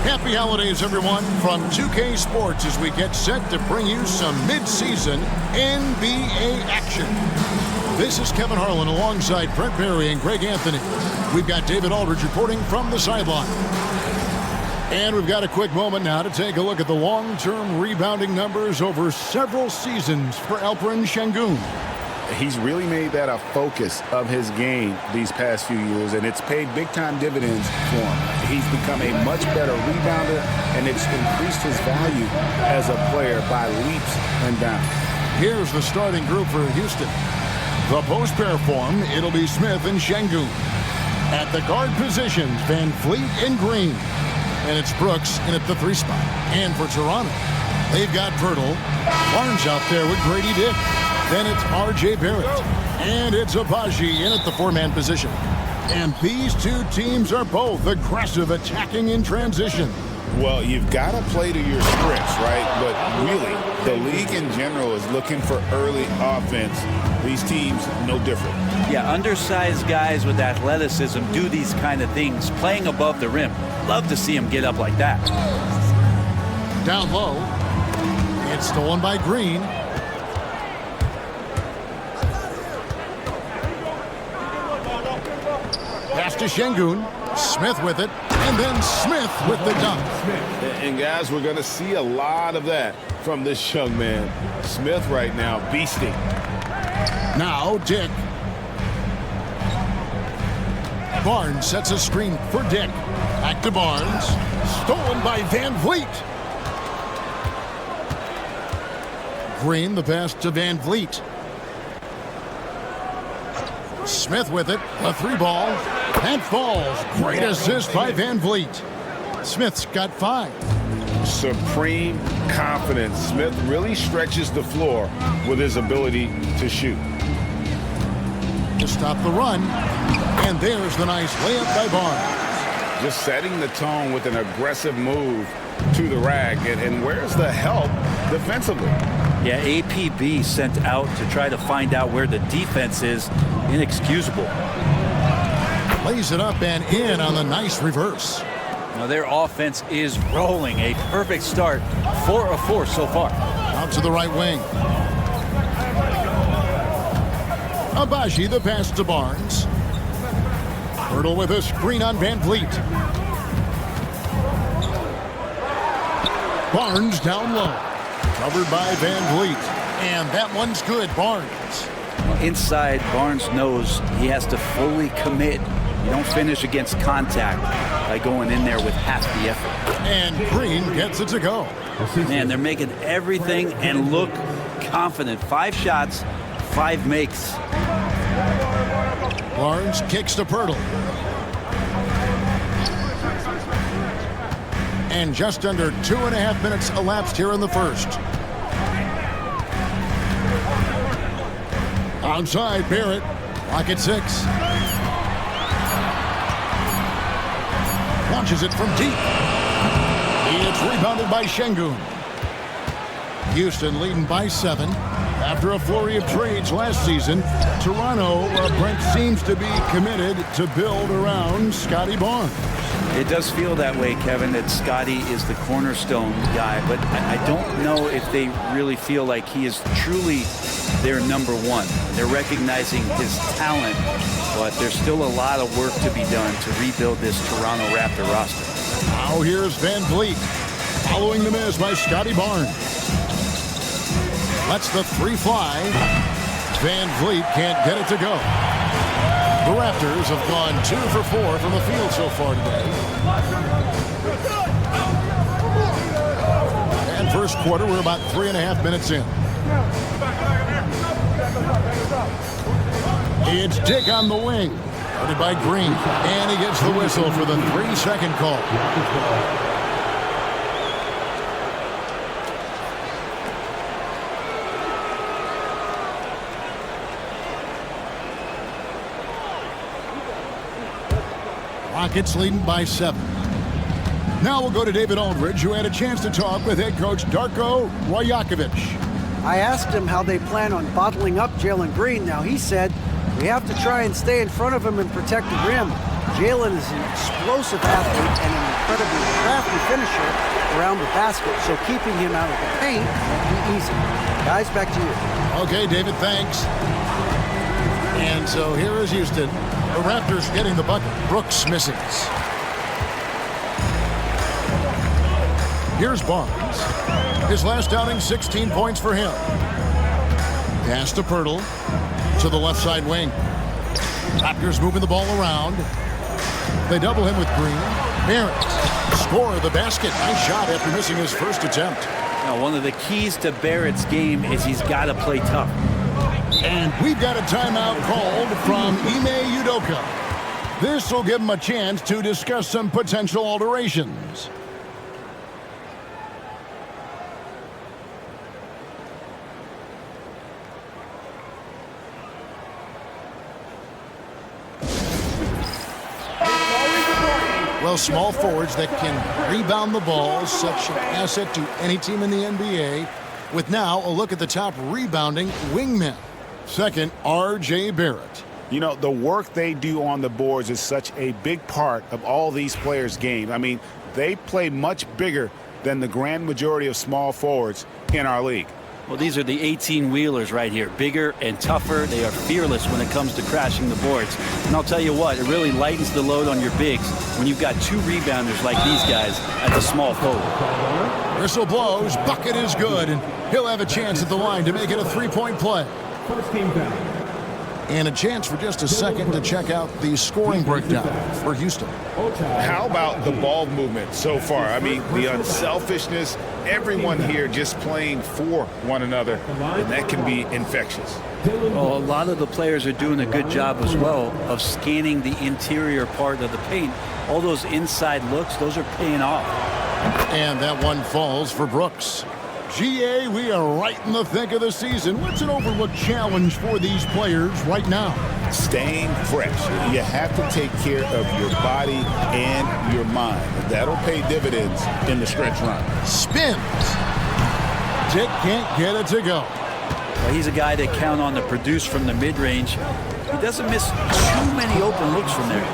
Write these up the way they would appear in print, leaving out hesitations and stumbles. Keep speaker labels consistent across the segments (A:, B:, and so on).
A: Happy holidays, everyone, from 2K Sports as we get set to bring you some mid-season NBA action. This is Kevin Harlan alongside Brent Barry and Greg Anthony. We've got David Aldridge reporting from the sideline. And we've got a quick moment now to take a look at the long-term rebounding numbers over several seasons for Alperen Sengun.
B: He's really made that a focus of his game these past few years, and it's paid big-time dividends for him. He's become a much better rebounder, and it's increased his value as a player by leaps and bounds.
A: Here's the starting group for Houston. The post pair form, it'll be Smith and Sengun. At the guard positions, Van Vliet and Green. And it's Brooks in at the 3 spot. And for Toronto, they've got Pirtle, Barnes out there with Grady Dick. Then it's R.J. Barrett. And it's Abaji in at the 4-man position. And these two teams are both aggressive attacking in transition.
B: Well, you've got to play to your strengths, right? But really, the league in general is looking for early offense. These teams, no different.
C: Yeah, undersized guys with athleticism do these kind of things, playing above the rim. Love to see them get up like that.
A: Down low. It's stolen by Green. Pass to Sengun. Smith with it. And then Smith with the dunk.
B: And guys, we're going to see a lot of that from this young man. Smith right now, beasting.
A: Now Dick. Barnes sets a screen for Dick. Back to Barnes. Stolen by Van Vliet. Green, the pass to Van Vliet. Smith with it. A 3-ball. And falls. Great assist by Van Vliet. Smith's got 5.
B: Supreme confidence. Smith really stretches the floor with his ability to shoot.
A: To stop the run. And there's the nice layup by Barnes.
B: Just setting the tone with an aggressive move to the rack. And where's the help defensively?
C: Yeah, APB sent out to try to find out where the defense is. Inexcusable.
A: Lays it up and in on the nice reverse.
C: Now their offense is rolling. A perfect start. 4 of 4 so far.
A: Out to the right wing. Abaji, the pass to Barnes. Pirtle with a screen on Van Vliet. Barnes down low. Covered by Van Vliet. And that one's good. Barnes.
C: Inside, Barnes knows he has to fully commit. You don't finish against contact by going in there with half the effort.
A: And Green gets it to go.
C: Man, they're making everything and look confident. 5 shots, 5 makes.
A: Barnes kicks to Pirtle. And just under 2.5 minutes elapsed here in the first. Outside, Barrett. Rocket 6. Launches it from deep. It's rebounded by Sengun. Houston leading by 7. After a flurry of trades last season, Toronto, Brent, seems to be committed to build around Scotty Barnes.
C: It does feel that way, Kevin, that Scotty is the cornerstone guy, but I don't know if they really feel like he is truly their number 1. They're recognizing his talent, but there's still a lot of work to be done to rebuild this Toronto Raptor roster.
A: Now here's Van Vliet, following the miss by Scotty Barnes. Lets the 3 fly. Van Vliet can't get it to go. The Raptors have gone 2 for 4 from the field so far today. And first quarter, we're about 3.5 minutes in. It's Dick on the wing. Guarded by Green. And he gets the whistle for the 3-second call. Rockets leading by 7. Now we'll go to David Aldridge, who had a chance to talk with head coach Darko Rajakovic.
D: I asked him how they plan on bottling up Jalen Green. Now, he said, we have to try and stay in front of him and protect the rim. Jalen is an explosive athlete and an incredibly crafty finisher around the basket, so keeping him out of the paint will be easy. Guys, back to you.
A: Okay, David, thanks. And so here is Houston. The Raptors getting the bucket. Brooks misses. Here's Barnes. His last outing, 16 points for him. Pass to Pirtle. To the left side wing. Raptors moving the ball around. They double him with Green. Barrett. Score the basket. Nice shot after missing his first attempt.
C: Now, one of the keys to Barrett's game is he's got to play tough.
A: And we've got a timeout called from Ime Udoka. This will give him a chance to discuss some potential alterations. Well, small forwards that can rebound the ball, such an asset to any team in the NBA. With now a look at the top rebounding wingmen. Second, R.J. Barrett.
B: You know, the work they do on the boards is such a big part of all these players' game. I mean, they play much bigger than the grand majority of small forwards in our league.
C: Well, these are the 18-wheelers right here. Bigger and tougher. They are fearless when it comes to crashing the boards. And I'll tell you what, it really lightens the load on your bigs when you've got two rebounders like these guys at the small forward.
A: Whistle blows. Bucket is good. And he'll have a chance at the line to make it a three-point play.
E: First team foul.
A: And a chance for just a second to check out the scoring breakdown for Houston.
B: How about the ball movement so far? I mean, the unselfishness, everyone here just playing for one another, and that can be infectious.
C: Well, a lot of the players are doing a good job as well of scanning the interior part of the paint. All those inside looks, those are paying off.
A: And that one falls for Brooks. GA, we are right in the thick of the season. What's an overlooked challenge for these players right now?
B: Staying fresh. You have to take care of your body and your mind. That'll pay dividends in the stretch run.
A: Spins. Dick can't get it to go.
C: Well, he's a guy that count on to produce from the mid-range. He doesn't miss too many open looks from there.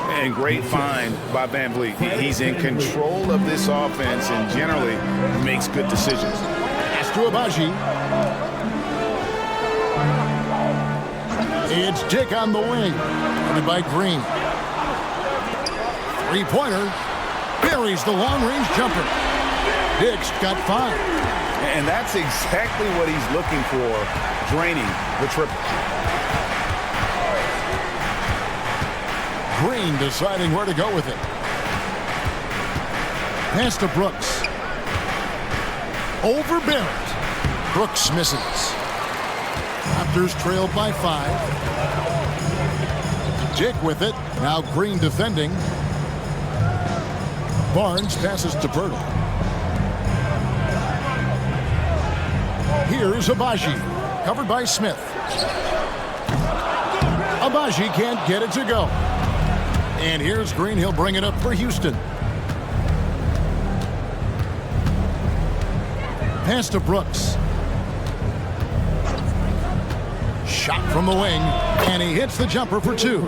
B: And great find by VanVleet. He's in control of this offense and generally makes good decisions.
A: Pass to Abaji. It's Dick on the wing. Guarded by Green. Three-pointer. Buries the long-range jumper. Dick's got 5.
B: And that's exactly what he's looking for, draining the triple.
A: Green deciding where to go with it. Pass to Brooks. Over Barrett. Brooks misses. Raptors trailed by 5. Dick with it. Now Green defending. Barnes passes to Pirtle. Here's Abaji. Covered by Smith. Abaji can't get it to go. And here's Green. He'll bring it up for Houston. Pass to Brooks. Shot from the wing. And he hits the jumper for 2.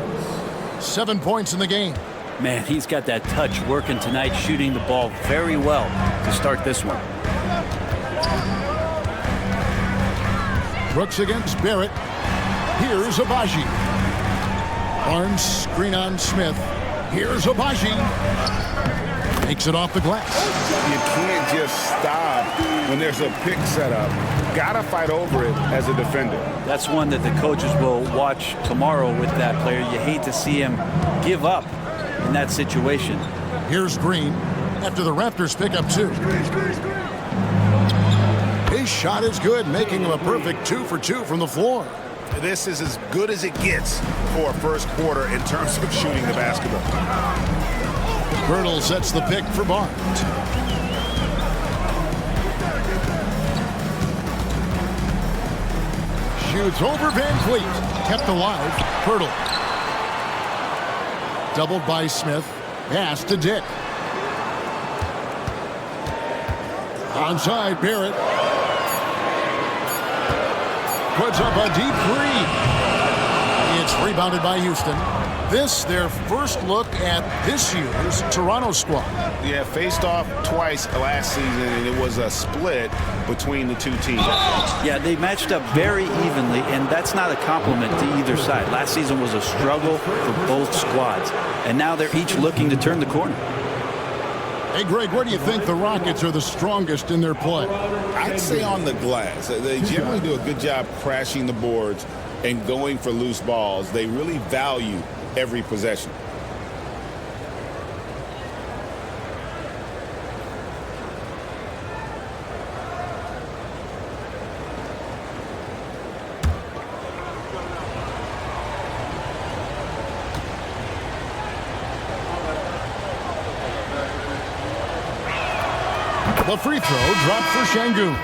A: 7 points in the game.
C: Man, he's got that touch working tonight, shooting the ball very well to start this one.
A: Brooks against Barrett. Here's Abaji. Barnes screen on Smith. Here's Abaji. Makes it off the glass.
B: You can't just stop when there's a pick set up. Gotta fight over it as a defender.
C: That's one that the coaches will watch tomorrow with that player. You hate to see him give up in that situation.
A: Here's Green after the Raptors pick up 2. His shot is good, making him a perfect 2 for 2 from the floor.
B: This is as good as it gets for a first quarter in terms of shooting the basketball.
A: Pirtle sets the pick for Barnes. Shoots over VanVleet. Kept alive. Pirtle. Doubled by Smith. Pass to Dick. Onside, Barrett. Puts up a deep 3. It's rebounded by Houston. This, their first look at this year's Toronto squad.
B: Yeah, faced off twice last season, and it was a split between the two teams.
C: Yeah, they matched up very evenly, and that's not a compliment to either side. Last season was a struggle for both squads, and now they're each looking to turn the corner.
A: Hey, Greg, where do you think the Rockets are the strongest in their play?
B: I'd say on the glass. They generally do a good job crashing the boards and going for loose balls. They really value every possession.
A: The free throw dropped for Şengün.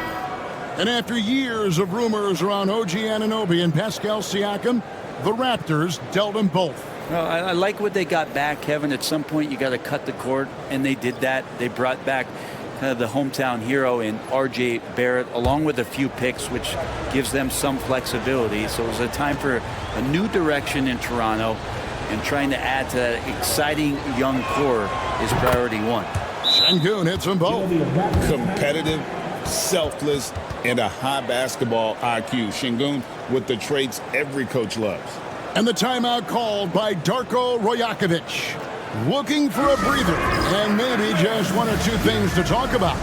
A: And after years of rumors around OG Anunoby and Pascal Siakam, the Raptors dealt them both.
C: Well, I like what they got back, Kevin. At some point, you got to cut the cord, and they did that. They brought back kind of the hometown hero in R.J. Barrett, along with a few picks, which gives them some flexibility. So it was a time for a new direction in Toronto, and trying to add to that exciting young core is priority one.
A: Şengün hits them both.
B: Competitive, selfless, and a high basketball IQ. Şengün with the traits every coach loves.
A: And the timeout called by Darko Rajakovic. Looking for a breather and maybe just one or two things to talk about.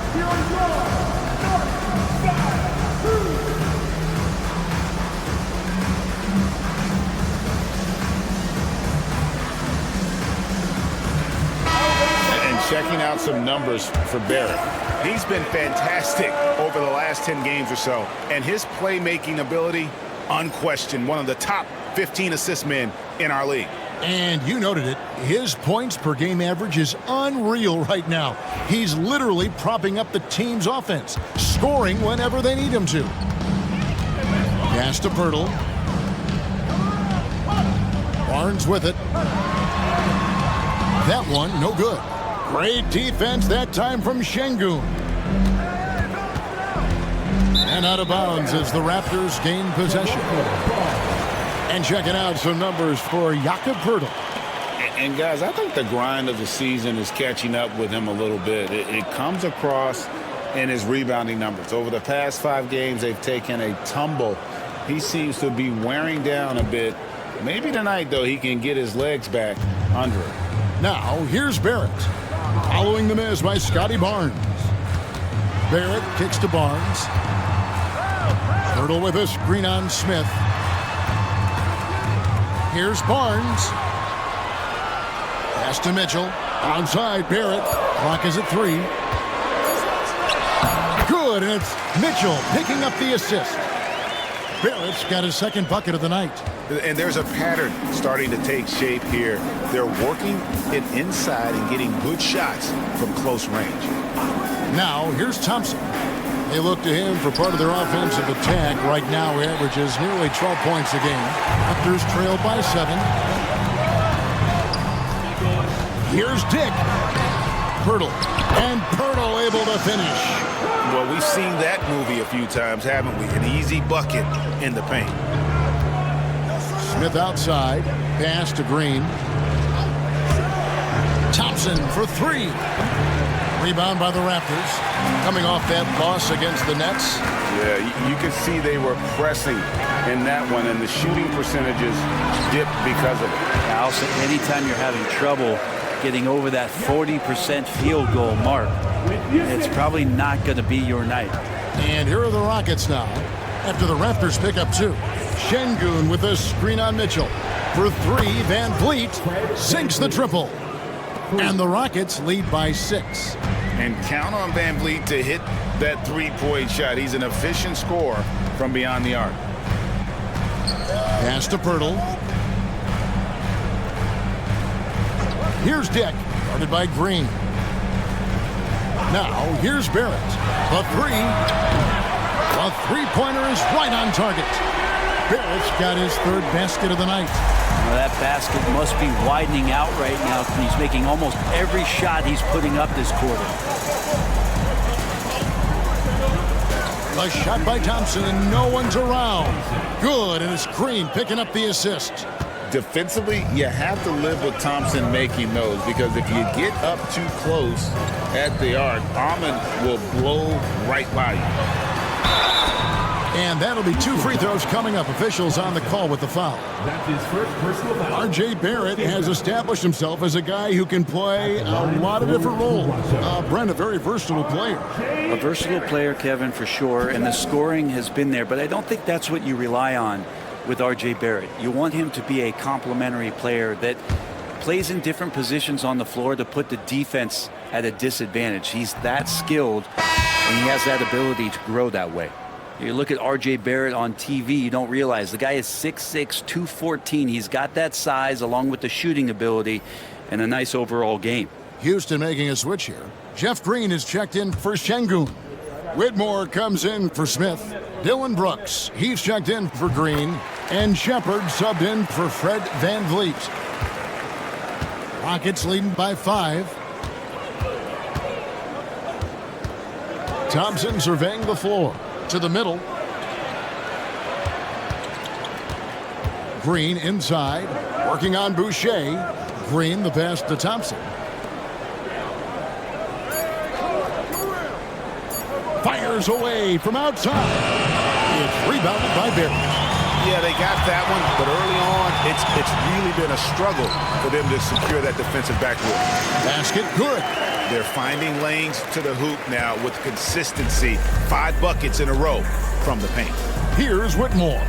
B: Checking out some numbers for Barrett. He's been fantastic over the last 10 games or so, and his playmaking ability, unquestioned, one of the top 15 assist men in our league.
A: And you noted it, his points per game average is unreal right now. He's literally propping up the team's offense, scoring whenever they need him to. Pass to Pirtle. Barnes with it. That one, no good. Great defense that time from Şengün. And out of bounds as the Raptors gain possession. And checking out some numbers for Jakob Pirtle.
B: And guys, I think the grind of the season is catching up with him a little bit. It comes across in his rebounding numbers. Over the past 5 games, they've taken a tumble. He seems to be wearing down a bit. Maybe tonight, though, he can get his legs back under it.
A: Now, here's Barrett. Following the miss by Scotty Barnes. Barrett kicks to Barnes. Pirtle with a screen on Smith. Here's Barnes. Pass to Mitchell. Onside Barrett. Clock is at 3. Good, and it's Mitchell picking up the assist. Barrett's got his second bucket of the night.
B: And there's a pattern starting to take shape here. They're working it inside and getting good shots from close range.
A: Now, here's Thompson. They look to him for part of their offensive attack. Right now, he averages nearly 12 points a game. Raptors trail by 7. Here's Dick. Pirtle. And Pirtle able to finish.
B: Well, we've seen that movie a few times, haven't we? An easy bucket in the paint.
A: Smith outside. Pass to Green. Thompson for 3. Rebound by the Raptors. Coming off that loss against the Nets.
B: Yeah, you could see they were pressing in that one, and the shooting percentages dipped because of it.
C: Now, also, anytime you're having trouble getting over that 40% field goal mark, it's probably not going to be your night.
A: And here are the Rockets now, after the Raptors pick up 2. Şengün with a screen on Mitchell. For 3, Van Vliet sinks the triple. And the Rockets lead by 6.
B: And count on Van Vliet to hit that three-point shot. He's an efficient scorer from beyond the arc.
A: Pass to Pirtle. Here's Dick, guarded by Green. Now, here's Barrett. The 3. The three-pointer is right on target. Barrett's got his 3rd basket of the night.
C: Well, that basket must be widening out right now. He's making almost every shot he's putting up this quarter.
A: A shot by Thompson, and no one's around. Good, and it's Green picking up the assist.
B: defensively, you have to live with Thompson making those, because if you get up too close at the arc, Ahmed will blow right by you.
A: And that'll be 2 free throws coming up. Officials on the call with the foul.
E: That's his first personal foul.
A: R.J. Barrett has established himself as a guy who can play a lot of different roles. Brent, a very versatile player.
C: A versatile player, Kevin, for sure, and the scoring has been there, but I don't think that's what you rely on with R.J. Barrett. You want him to be a complementary player that plays in different positions on the floor to put the defense at a disadvantage. He's that skilled, and he has that ability to grow that way. You look at R.J. Barrett on TV, you don't realize the guy is 6'6", 214. He's got that size along with the shooting ability and a nice overall game.
A: Houston making a switch here. Jeff Green is checked in for Şengün. Whitmore comes in for Smith. Dylan Brooks, he's checked in for Green. And Shepard subbed in for Fred VanVleet. Rockets leading by 5. Thompson surveying the floor. To the middle. Green inside, working on Boucher. Green the pass to Thompson. Fires away from outside. It's rebounded by Barrett.
B: Yeah, they got that one, but early on, it's really been a struggle for them to secure that defensive backboard.
A: Basket good.
B: They're finding lanes to the hoop now with consistency. 5 buckets in a row from the paint.
A: Here's Whitmore.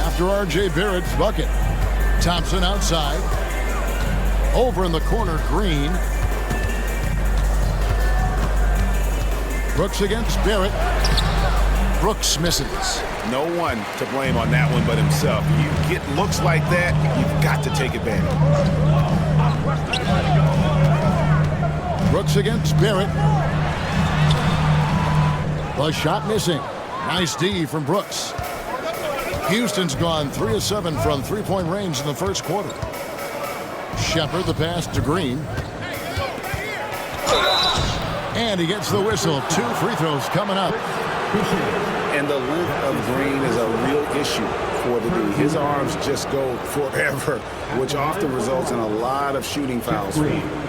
A: After R.J. Barrett's bucket. Thompson outside. Over in the corner, Green. Brooks against Barrett. Brooks misses.
B: No one to blame on that one but himself. You get looks like that, you've got to take advantage.
A: Brooks against Barrett. The shot missing. Nice D from Brooks. Houston's gone 3 of 7 from three-point range in the first quarter. Shepard the pass to Green. And he gets the whistle. 2 free throws coming up.
B: And the length of Green is a real issue for the dude. His arms just go forever, which often results in a lot of shooting fouls for him.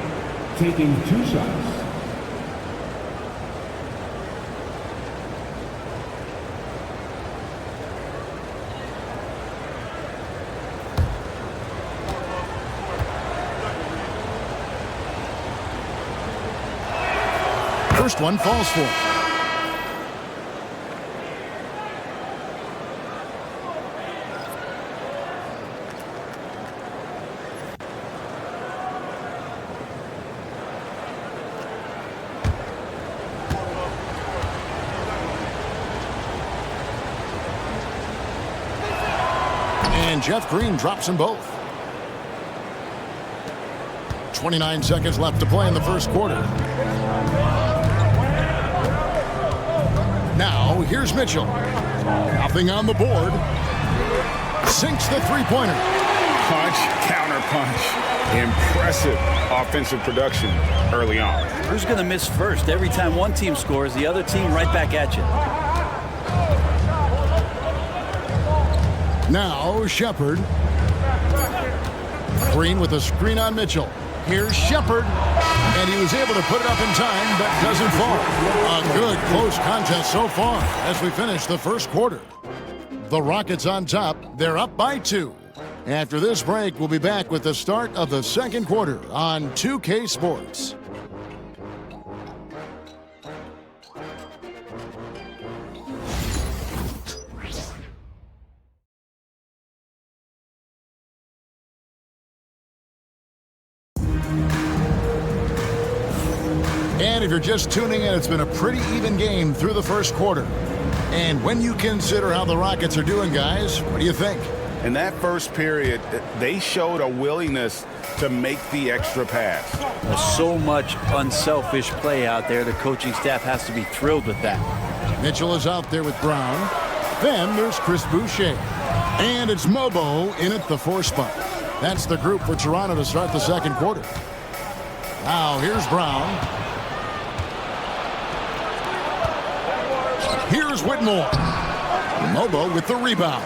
E: Taking 2 shots.
A: First one falls for him. And Jeff Green drops them both. 29 seconds left to play in the first quarter. Now, here's Mitchell. Nothing on the board. Sinks the three-pointer.
B: Punch, counter punch. Impressive offensive production early on.
C: Who's going to miss first? Every time one team scores, the other team right back at you.
A: Now, Shepard. Green with a screen on Mitchell. Here's Shepard. And he was able to put it up in time, but doesn't fall. A good close contest so far as we finish the first quarter. The Rockets on top. They're up by 2. After this break, we'll be back with the start of the second quarter on 2K Sports. And if you're just tuning in, it's been a pretty even game through the first quarter. And when you consider how the Rockets are doing, guys, what do you think?
B: In that first period, they showed a willingness to make the extra pass.
C: So much unselfish play out there. The coaching staff has to be thrilled with that.
A: Mitchell is out there with Brown. Then there's Chris Boucher. And it's Mobo in at the 4 spot. That's the group for Toronto to start the second quarter. Now here's Brown. Here's Whitmore. Mobo with the rebound.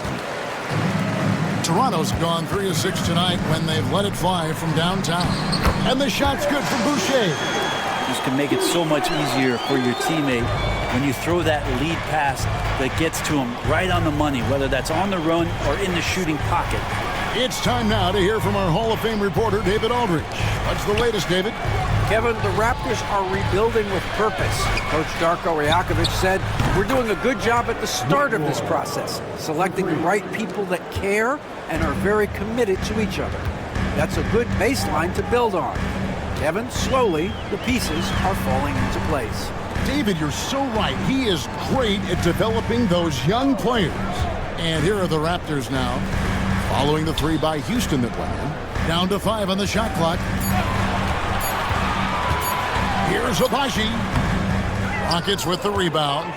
A: Toronto's gone 3 of 6 tonight when they've let it fly from downtown. And the shot's good for Boucher.
C: This can make it so much easier for your teammate when you throw that lead pass that gets to him right on the money, whether that's on the run or in the shooting pocket.
A: It's time now to hear from our Hall of Fame reporter, David Aldridge. What's the latest, David?
D: Kevin, the Raptors are rebuilding with purpose. Coach Darko Rajakovic said, we're doing a good job at the start of this process, selecting the right people that care and are very committed to each other. That's a good baseline to build on. Kevin, slowly, the pieces are falling into place.
A: David, you're so right. He is great at developing those young players. And here are the Raptors now, following the 3 by Houston that went in. Down to 5 on the shot clock. Here's Abaji. Rockets with the rebound.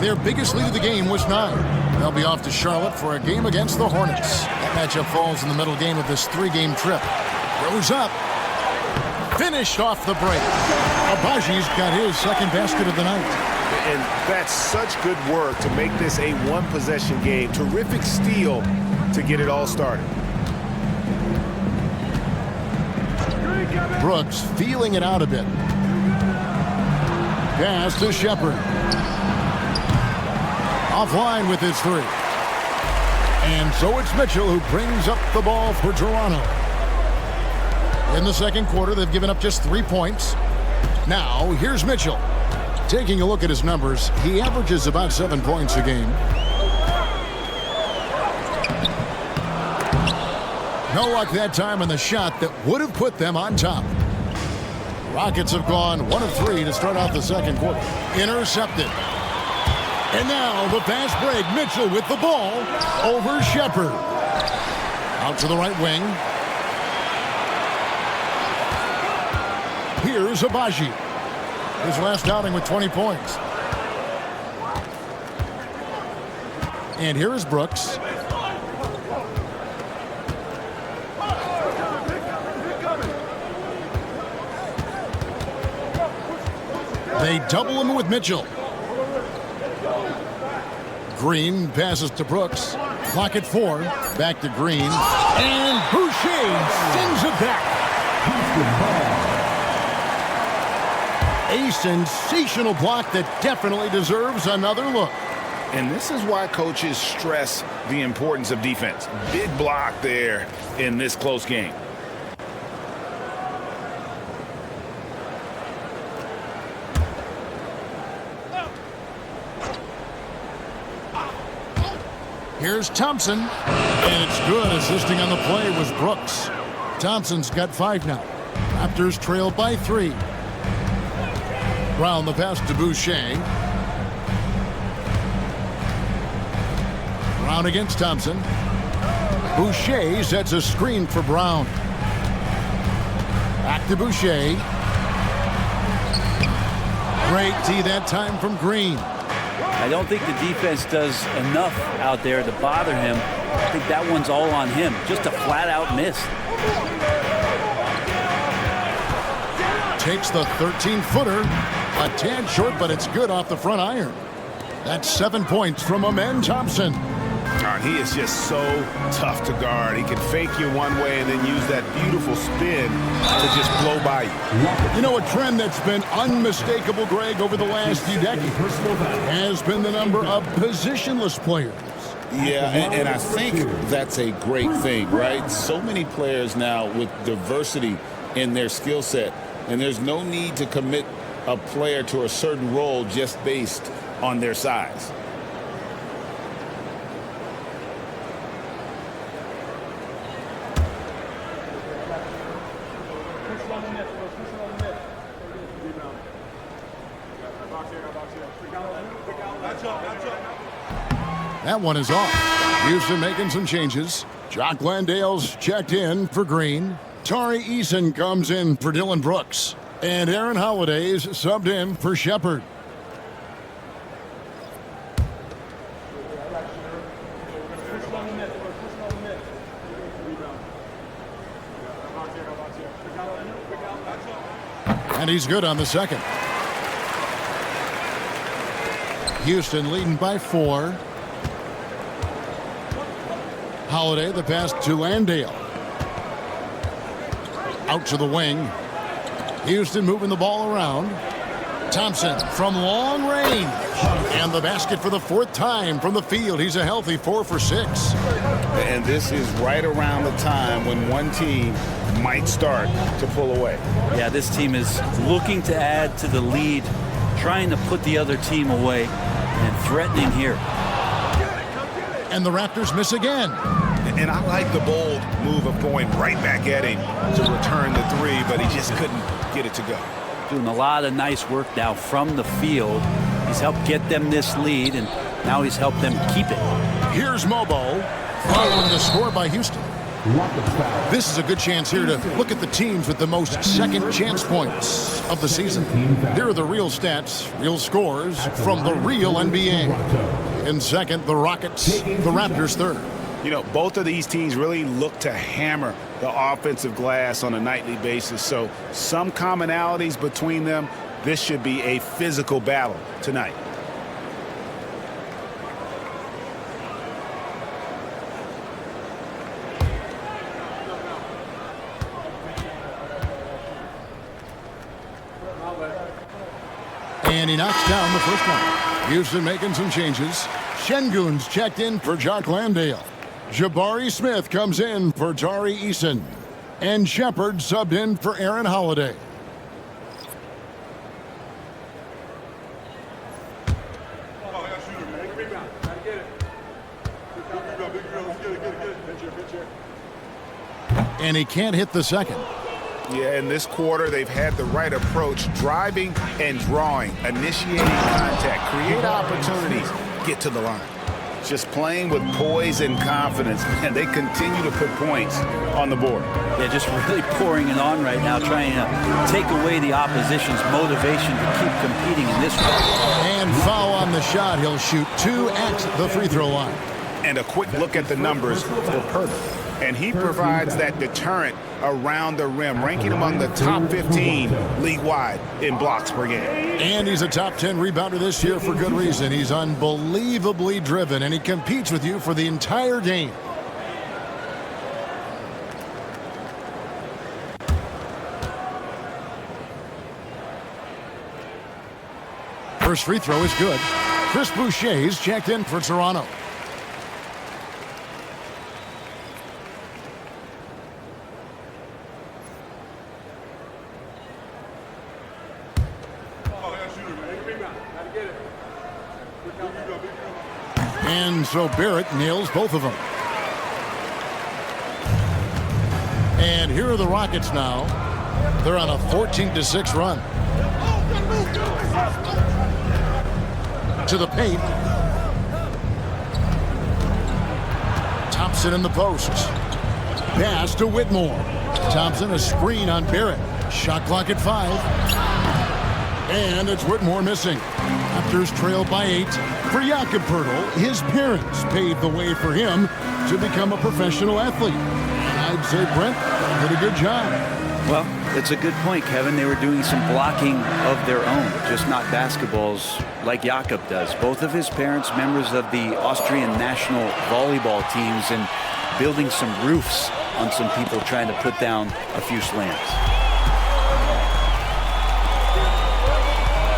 A: Their biggest lead of the game was 9. They'll be off to Charlotte for a game against the Hornets. That matchup falls in the middle game of this 3-game trip. Rose up. Finished off the break. Abaji's got his second basket of the night.
B: And that's such good work to make this a one-possession game. Terrific steal to get it all started.
A: Brooks feeling it out a bit. Pass to Shepard. Offline with his 3. And so it's Mitchell who brings up the ball for Toronto. In the second quarter, they've given up just 3 points. Now, here's Mitchell. Taking a look at his numbers, he averages about 7 points a game. No luck that time on the shot that would have put them on top. Rockets have gone 1 of 3 to start out the second quarter. Intercepted. And now the fast break. Mitchell with the ball over Shepard. Out to the right wing. Here's Abaji. His last outing with 20 points. And here is Brooks. They double him with Mitchell. Green passes to Brooks. Clock at 4. Back to Green. And Boucher sends it back. A sensational block that definitely deserves another look.
B: And this is why coaches stress the importance of defense. Big block there in this close game.
A: Here's Thompson, and it's good. Assisting on the play was Brooks. Thompson's got 5 now. Raptors trail by 3. Brown the pass to Boucher. Brown against Thompson. Boucher sets a screen for Brown. Back to Boucher. Great tee that time from Green.
C: I don't think the defense does enough out there to bother him. I think that one's all on him. Just a flat-out miss.
A: Takes the 13-footer. A tad short, but it's good off the front iron. That's 7 points from Amen Thompson.
B: He is just so tough to guard. He can fake you one way and then use that beautiful spin to just blow by you.
A: You know, a trend that's been unmistakable, Greg, over the last few decades has been the number of positionless players.
B: Yeah, and I think that's a great thing, right? So many players now with diversity in their skill set, and there's no need to commit a player to a certain role just based on their size.
A: That one is off. Houston making some changes. Jock Landale's checked in for Green. Tari Eason comes in for Dylan Brooks. And Aaron Holiday's subbed in for Shepard. And he's good on the second. Houston leading by 4. Holiday, the pass to Landale. Out to the wing. Houston moving the ball around. Thompson from long range. And the basket for the 4th time from the field. He's a healthy 4 for 6.
B: And this is right around the time when one team might start to pull away.
C: Yeah, this team is looking to add to the lead, trying to put the other team away, and threatening here.
A: And the Raptors miss again.
B: And I like the bold move of going right back at him to return the 3, but he just couldn't get it to go.
C: Doing a lot of nice work now from the field. He's helped get them this lead, and now he's helped them keep it.
A: Here's Mobo, following the score by Houston. This is a good chance here to look at the teams with the most second chance points of the season. Here are the real stats, real scores from the real NBA. In second, the Rockets, the Raptors third.
B: You know, both of these teams really look to hammer the offensive glass on a nightly basis. So some commonalities between them. This should be a physical battle tonight.
A: And he knocks down the first one. Houston making some changes. Şengün's checked in for Jock Landale. Jabari Smith comes in for Tari Eason. And Shepard subbed in for Aaron Holiday. And he can't hit the second.
B: Yeah, in this quarter, they've had the right approach, driving and drawing, initiating contact, create opportunities, get to the line. Just playing with poise and confidence, and they continue to put points on the board.
C: They're just really pouring it on right now, trying to take away the opposition's motivation to keep competing in this one.
A: And foul on the shot. He'll shoot 2 at the free throw line.
B: And a quick look at the numbers for Purdy. And he provides that deterrent around the rim, ranking among the top 15 league-wide in blocks per game.
A: And he's a top 10 rebounder this year for good reason. He's unbelievably driven, and he competes with you for the entire game. First free throw is good. Chris Boucher's checked in for Toronto. And so Barrett nails both of them. And here are the Rockets now. They're on a 14-6 run. To the paint. Thompson in the post. Pass to Whitmore. Thompson a screen on Barrett. Shot clock at 5. And it's Whitmore missing. Raptors trail by 8. For Jakob Poeltl, his parents paved the way for him to become a professional athlete. I'd say Brent did a good job.
C: Well, it's a good point, Kevin. They were doing some blocking of their own, just not basketballs like Jakob does. Both of his parents, members of the Austrian national volleyball teams, and building some roofs on some people trying to put down a few slams.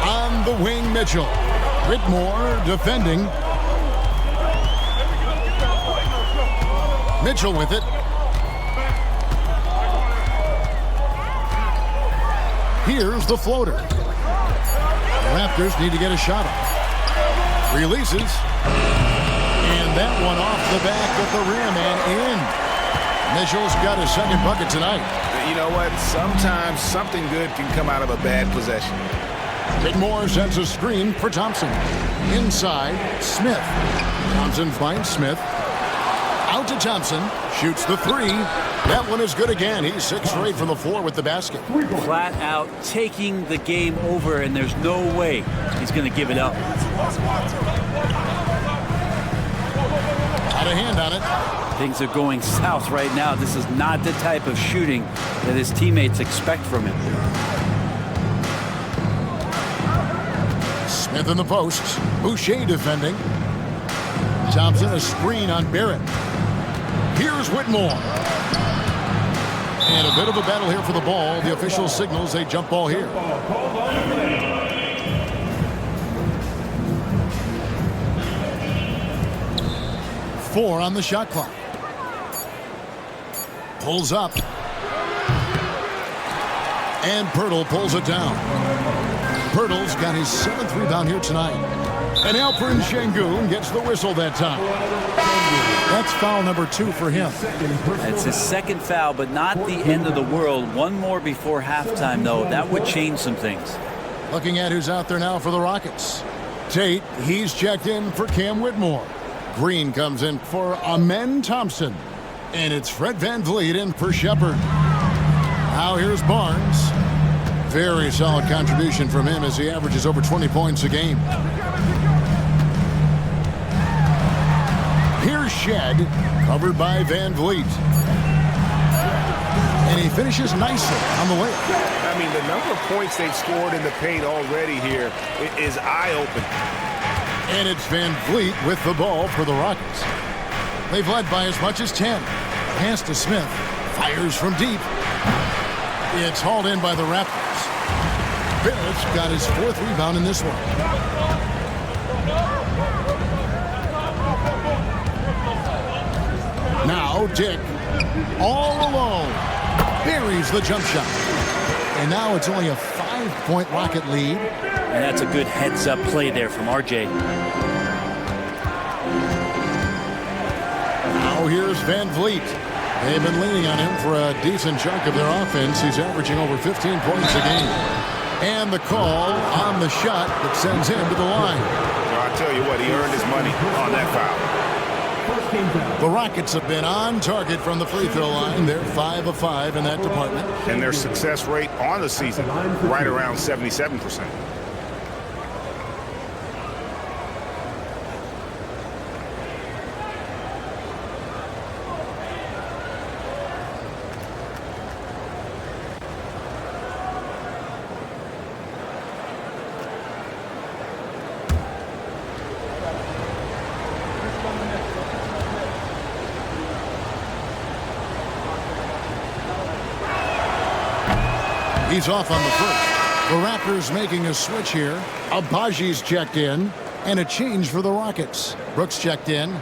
A: On the wing, Mitchell. Whitmore defending. Mitchell with it. Here's the floater. The Raptors need to get a shot off. Releases. And that one off the back of the rim and in. Mitchell's got his second bucket tonight.
B: You know what? Sometimes something good can come out of a bad possession.
A: Whitmore sends a screen for Thompson. Inside, Smith. Thompson finds Smith. Out to Thompson. Shoots the 3. That one is good again. He's 6 for 8 from the floor with the basket.
C: Flat out taking the game over, and there's no way he's going to give it up.
A: Out of hand on it.
C: Things are going south right now. This is not the type of shooting that his teammates expect from him.
A: Smith in the post. Boucher defending. Thompson a screen on Barrett. Here's Whitmore. And a bit of a battle here for the ball. The official signals a jump ball here. 4 on the shot clock. Pulls up. And Pirtle pulls it down. Pirtle's got his 7th rebound here tonight. And Alperen Sengun gets the whistle that time. That's foul number 2 for him.
C: That's his 2nd foul, but not the end of the world. One more before halftime, though. That would change some things.
A: Looking at who's out there now for the Rockets. Tate, he's checked in for Cam Whitmore. Green comes in for Amen Thompson. And it's Fred VanVleet in for Shepard. Now here's Barnes. Very solid contribution from him as he averages over 20 points a game. Here's Shed, covered by VanVleet. And he finishes nicely on the layup.
B: I mean, the number of points they've scored in the paint already here is eye-opening.
A: And it's VanVleet with the ball for the Rockets. They've led by as much as 10. Pass to Smith. Fires from deep. It's hauled in by the Raptors. Barrett's got his 4th rebound in this one. Now Dick, all alone, buries the jump shot. And now it's only a 5-point Rocket lead.
C: And that's a good heads-up play there from RJ.
A: Now here's VanVleet. They've been leaning on him for a decent chunk of their offense. He's averaging over 15 points a game. And the call on the shot that sends him to the line.
B: I'll tell you what, he earned his money on that foul.
A: The Rockets have been on target from the free throw line. They're 5 of 5 in that department.
B: And their success rate on the season, right around 77%.
A: He's off on the first. The Raptors making a switch here. Abaji's checked in. And a change for the Rockets. Brooks checked in.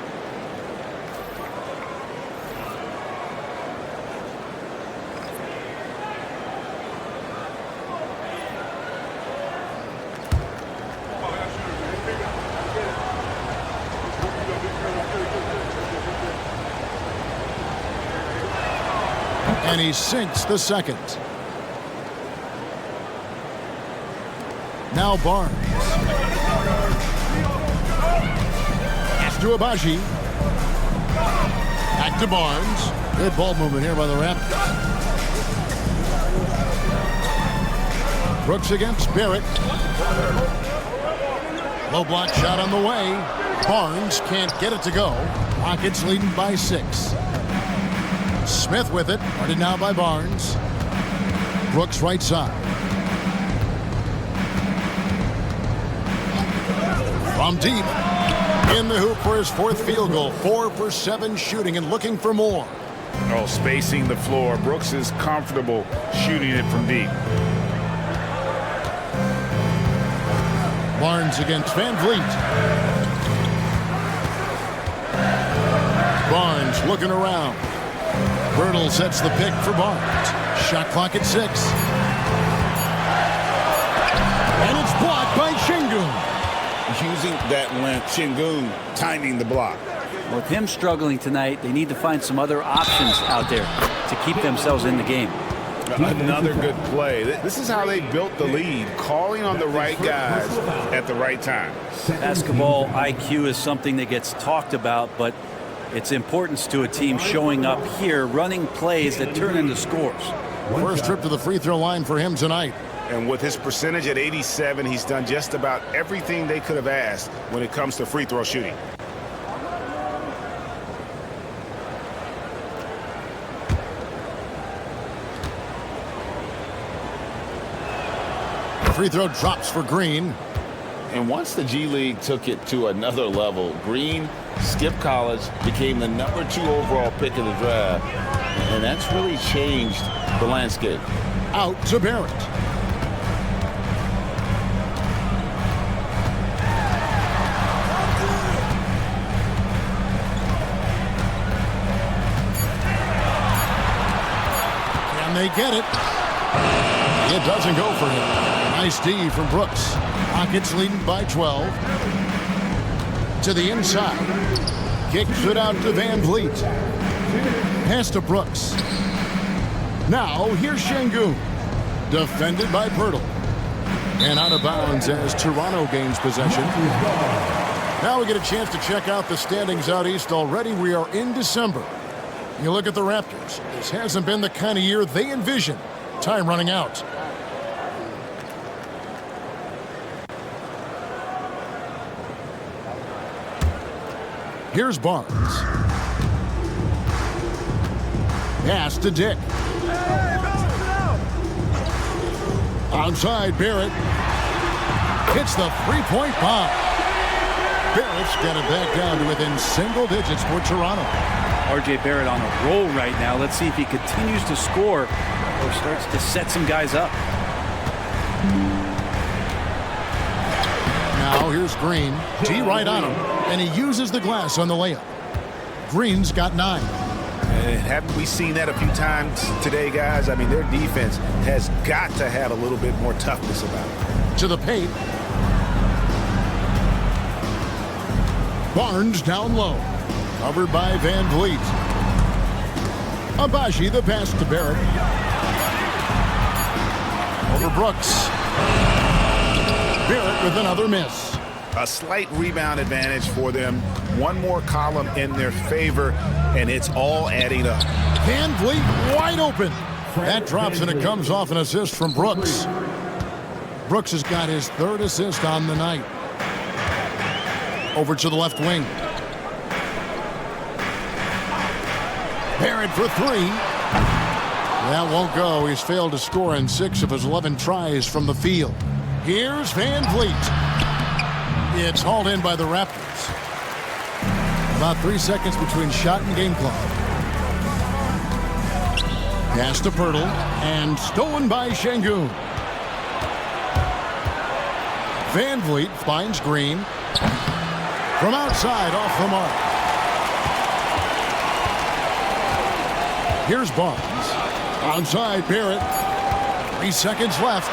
A: And he sinks the second. Now Barnes. Pass to Abaji. Back to Barnes. Good ball movement here by the Raptors. Brooks against Barrett. Low block shot on the way. Barnes can't get it to go. Rockets leading by 6. Smith with it. Guarded now by Barnes. Brooks right side. From deep, in the hoop for his 4th field goal. 4 for 7 shooting and looking for more.
B: Oh, spacing the floor. Brooks is comfortable shooting it from deep.
A: Barnes against VanVleet. Barnes looking around. Pirtle sets the pick for Barnes. Shot clock at 6. And it's blocked by Sengun.
B: Using that length, Sengun timing the block.
C: With him struggling tonight, they need to find some other options out there to keep themselves in the game.
B: Another good play. This is how they built the lead, calling on the right guys at the right time.
C: Basketball IQ is something that gets talked about, but its importance to a team showing up here, running plays that turn into scores.
A: First trip to the free throw line for him tonight.
B: And with his percentage at 87, he's done just about everything they could have asked when it comes to free throw shooting.
A: Free throw drops for Green.
B: And once the G League took it to another level, Green skipped college, became the #2 overall pick in the draft, and that's really changed the landscape.
A: Out to Barrett. Can they get it? It doesn't go for him. Nice D from Brooks. Rockets leading by 12. To the inside. Kicks it out to Van Vliet. Pass to Brooks. Now here's Şengün. Defended by Pirtle. And out of bounds as Toronto gains possession. Now we get a chance to check out the standings out east already. We are in December. You look at the Raptors. This hasn't been the kind of year they envisioned. Time running out. Here's Barnes. Pass to Dick. Outside Barrett. Hits the three-point bomb. Barrett's got it back down to within single digits for Toronto.
C: R.J. Barrett on a roll right now. Let's see if he continues to score or starts to set some guys up.
A: Now here's Green. T right on him, and he uses the glass on the layup. Green's got 9.
B: And haven't we seen that a few times today, guys? I mean, their defense has got to have a little bit more toughness about it.
A: To the paint. Barnes down low. Covered by Van Vliet. Abaji the pass to Barrett. Over Brooks. Barrett with another miss.
B: A slight rebound advantage for them. One more column in their favor, and it's all adding up.
A: Van Vliet wide open. That drops, and it comes off an assist from Brooks. Brooks has got his 3rd assist on the night. Over to the left wing. Barrett for 3. That won't go. He's failed to score in 6 of his 11 tries from the field. Here's Van Vliet. It's hauled in by the Raptors. About 3 seconds between shot and game clock. Pass to Pirtle, and stolen by Şengün. Van Vliet finds Green. From outside, off the mark. Here's Barnes. Onside Barrett. 3 seconds left.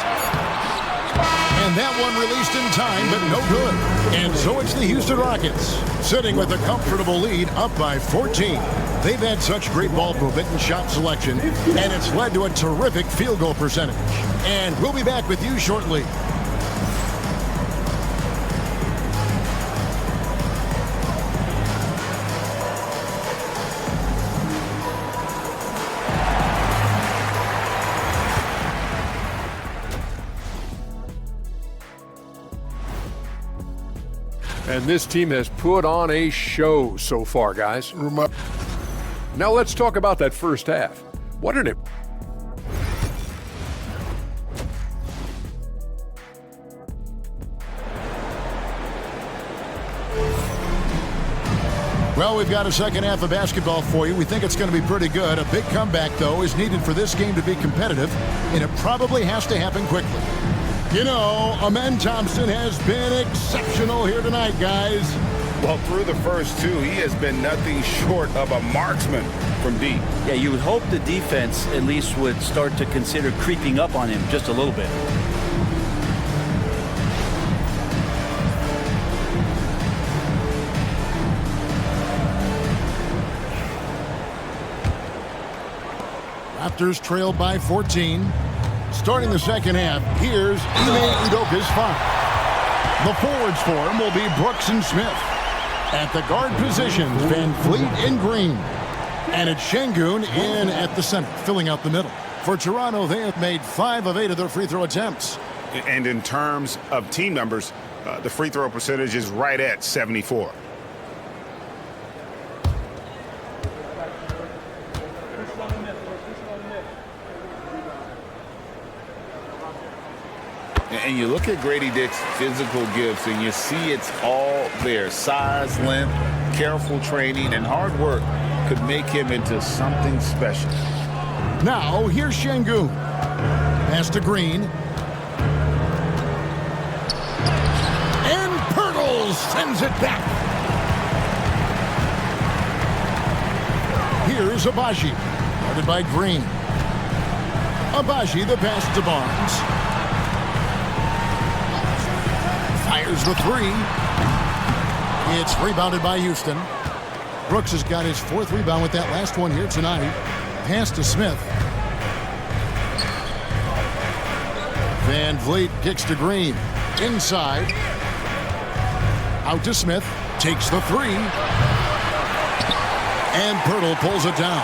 A: And that one released in time, but no good. And so it's the Houston Rockets, sitting with a comfortable lead, up by 14. They've had such great ball movement and shot selection, and it's led to a terrific field goal percentage. And we'll be back with you shortly.
F: And this team has put on a show so far, guys. Now let's talk about that first half. What an
A: Well, we've got a second half of basketball for you. We think it's going to be pretty good. A big comeback, though, is needed for this game to be competitive, and it probably has to happen quickly. You know, Amen Thompson has been exceptional here tonight, guys.
B: Well, through the first 2, he has been nothing short of a marksman from deep.
C: Yeah, you would hope the defense at least would start to consider creeping up on him just a little bit.
A: Raptors trailed by 14. Starting the second half, here's Ime Udoka's 5. The forwards for him will be Brooks and Smith. At the guard positions, Van Vliet and Green. And it's Şengün in at the center, filling out the middle. For Toronto, they have made 5 of 8 of their free throw attempts.
B: And in terms of team numbers, the free throw percentage is right at 74. And you look at Grady Dick's physical gifts, and you see it's all there. Size, length, careful training, and hard work could make him into something special.
A: Now, here's Şengün. Pass to Green. And Pirtle sends it back. Here's Agbaji. Guarded by Green. Agbaji, the pass to Barnes. Fires the three. It's rebounded by Houston. Brooks has got his 4th rebound with that last one here tonight. Pass to Smith. Van Vliet kicks to Green. Inside. Out to Smith. Takes the three. And Pirtle pulls it down.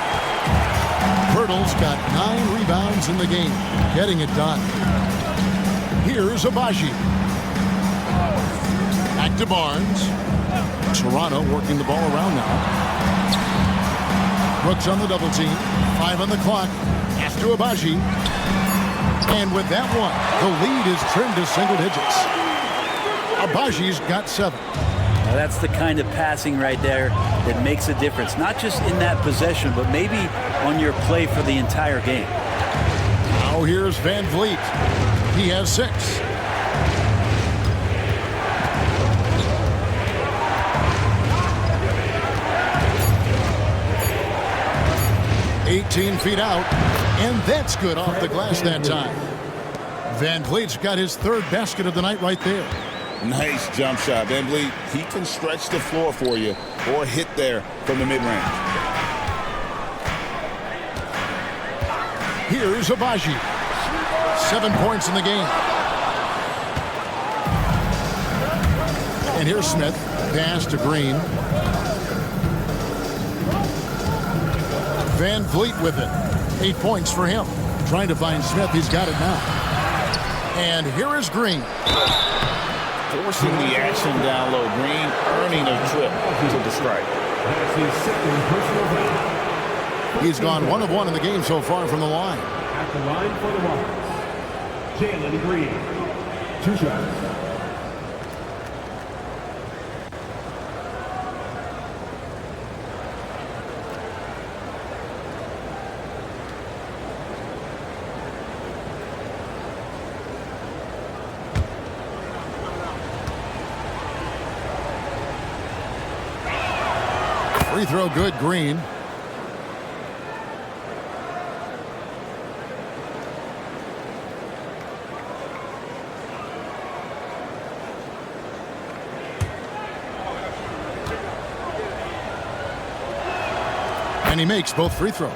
A: Pirtle's got 9 rebounds in the game. Getting it done. Here's Agbaji. Back to Barnes. Toronto working the ball around now. Brooks on the double team. 5 on the clock. Pass to Agbaji. And with that one, the lead is trimmed to single digits. Agbaji's got 7.
C: Now that's the kind of passing right there that makes a difference. Not just in that possession, but maybe on your play for the entire game.
A: Now here's Van Vliet. He has 6. 18 feet out, and that's good off the glass that time. Van Vliet's got his 3rd basket of the night right there.
B: Nice jump shot. Van Vliet, he can stretch the floor for you or hit there from the mid-range.
A: Here's Agbaji. 7 points in the game. And here's Smith. Pass to Green. Van Vliet with it. 8 points for him. Trying to find Smith. He's got it now. And here is Green.
B: Forcing the action down low. Green earning a trip to the strike.
E: That's his 2nd personal foul.
A: He's gone 1 of 1 in the game so far from the line.
E: At the line for the Rockets, Jalen Green. 2 shots.
A: Free throw good, Green. And he makes both free throws.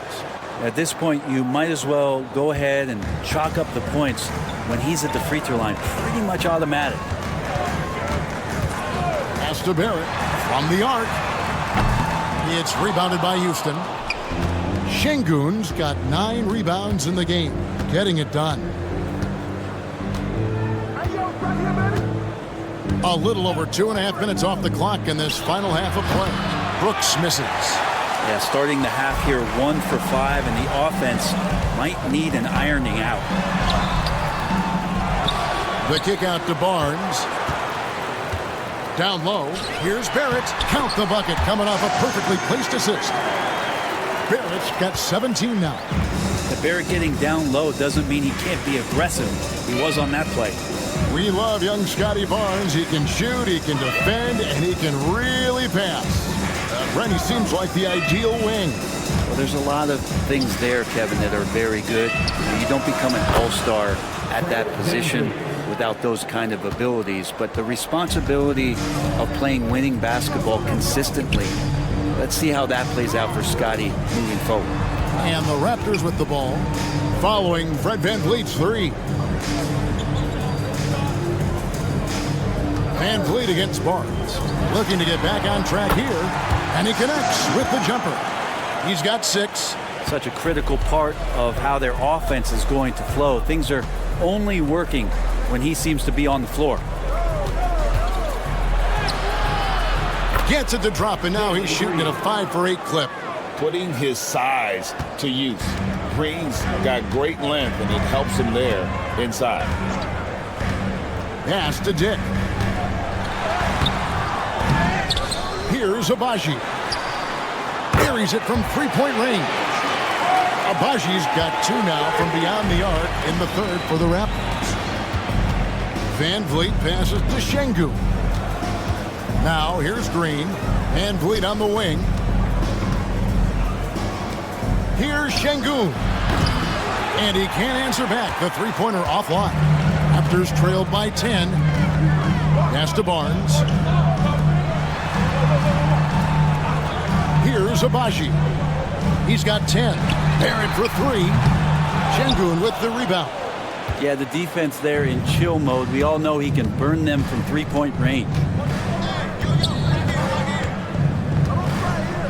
C: At this point, you might as well go ahead and chalk up the points when he's at the free throw line. Pretty much automatic.
A: Pass to Barrett from the arc. It's rebounded by Houston. Şengün's got 9 rebounds in the game. Getting it done. A little over 2.5 minutes off the clock in this final half of play. Brooks misses.
C: Yeah, starting the half here 1 for 5, and the offense might need an ironing out.
A: The kick out to Barnes. Down low, here's Barrett. Count the bucket, coming off a perfectly placed assist. Barrett's got 17 now.
C: The Barrett getting down low doesn't mean he can't be aggressive. He was on that play.
A: We love young Scotty Barnes. He can shoot, he can defend, and he can really pass. Rennie seems like the ideal wing.
C: Well, there's a lot of things there, Kevin, that are very good. You don't become an all-star at that position without those kind of abilities, but the responsibility of playing winning basketball consistently, let's see how that plays out for Scotty moving forward.
A: And the Raptors with the ball, following Fred VanVleet's 3. VanVleet against Barnes, looking to get back on track here, and he connects with the jumper. He's got 6.
C: Such a critical part of how their offense is going to flow. Things are only working when he seems to be on the floor.
A: Gets it to drop, and now he's shooting at a 5 for 8 clip.
B: Putting his size to use. Green's got great length, and it helps him there inside.
A: Pass to Dick. Here's Abaji. Buries it from three-point range. Abaji's got 2 now from beyond the arc in the third for the Raptors. Van Vliet passes to Şengün. Now here's Green. Van Vliet on the wing. Here's Şengün. And he can't answer back. The three-pointer offline. Raptors trailed by 10. Pass to Barnes. Here's Abaji. He's got 10. Barrett for 3. Şengün with the rebound.
C: Yeah, the defense there in chill mode. We all know he can burn them from three-point range.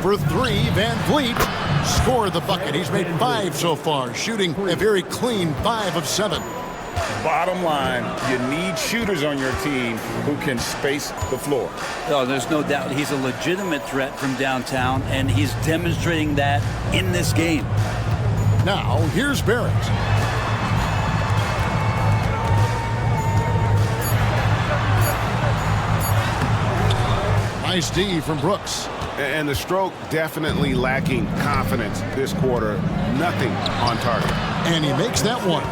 A: For 3, Van Vliet scored the bucket. He's made 5 so far, shooting a very clean 5 of 7.
B: Bottom line, you need shooters on your team who can space the floor.
C: Oh, there's no doubt he's a legitimate threat from downtown, and he's demonstrating that in this game.
A: Now, here's Barrett. Nice D from Brooks.
B: And the stroke definitely lacking confidence this quarter. Nothing on target.
A: And he makes that one.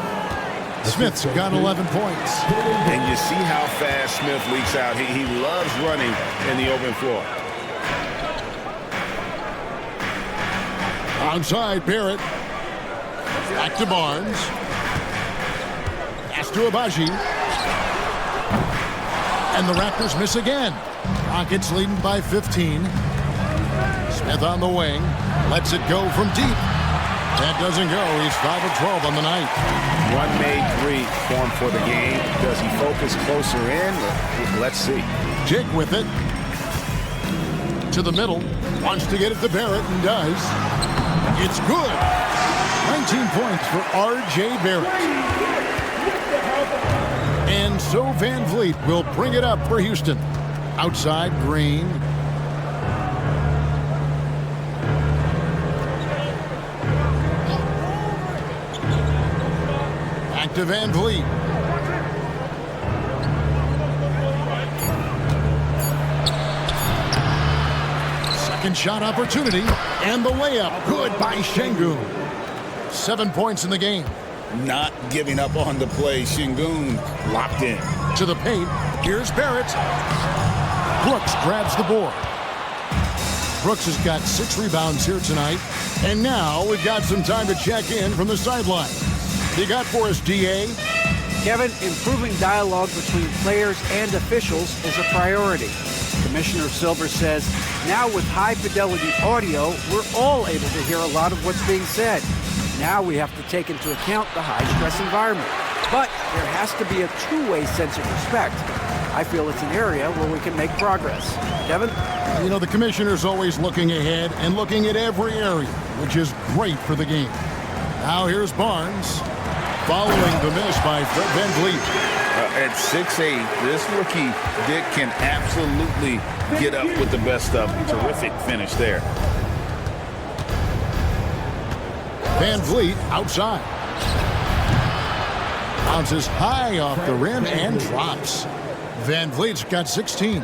A: Smith's got 11 points.
B: And you see how fast Smith leaks out. He loves running in the open floor.
A: Outside, Barrett. Back to Barnes. Pass to Abaji. And the Raptors miss again. Rockets leading by 15. Smith on the wing. Lets it go from deep. That doesn't go. He's 5 of 12 on the night.
B: One made 3 formed for the game. Does he focus closer in? Let's see.
A: Jake with it. To the middle. Wants to get it to Barrett and does. It's good. 19 points for R.J. Barrett. And so Van Vliet will bring it up for Houston. Outside, Green. Back to Van Vliet. Second shot opportunity. And the layup. Good by Şengün. 7 points in the game.
B: Not giving up on the play. Şengün locked in.
A: To the paint. Here's Barrett. Brooks grabs the board. Brooks has got 6 rebounds here tonight. And now we've got some time to check in from the sideline. What you got for us, D.A.?
D: Kevin, improving dialogue between players and officials is a priority. Commissioner Silver says, now with high-fidelity audio, we're all able to hear a lot of what's being said. Now we have to take into account the high-stress environment. But there has to be a two-way sense of respect. I feel it's an area where we can make progress. Kevin?
A: You know, the commissioner's always looking ahead and looking at every area, which is great for the game. Now here's Barnes, following the miss by Fred Van Vliet.
B: At 6'8", this rookie, Dick, can absolutely get up with the best stuff. Terrific finish there.
A: Van Vliet outside. Bounces high off the rim and drops. Van Vliet's got 16.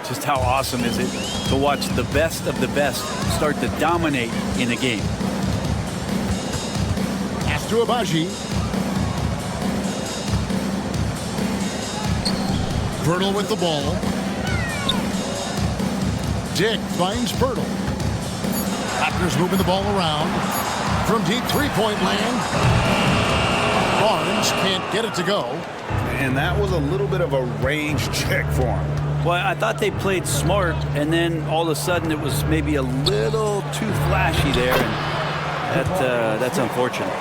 C: Just how awesome is it to watch the best of the best start to dominate in a game.
A: Pass to Abaji. Pirtle with the ball. Dick finds Pirtle. Raptors moving the ball around. From deep three-point land. Barnes can't get it to go.
B: And that was a little bit of a range check for him.
C: Well, I thought they played smart, and then all of a sudden it was maybe a little too flashy there, and that's unfortunate.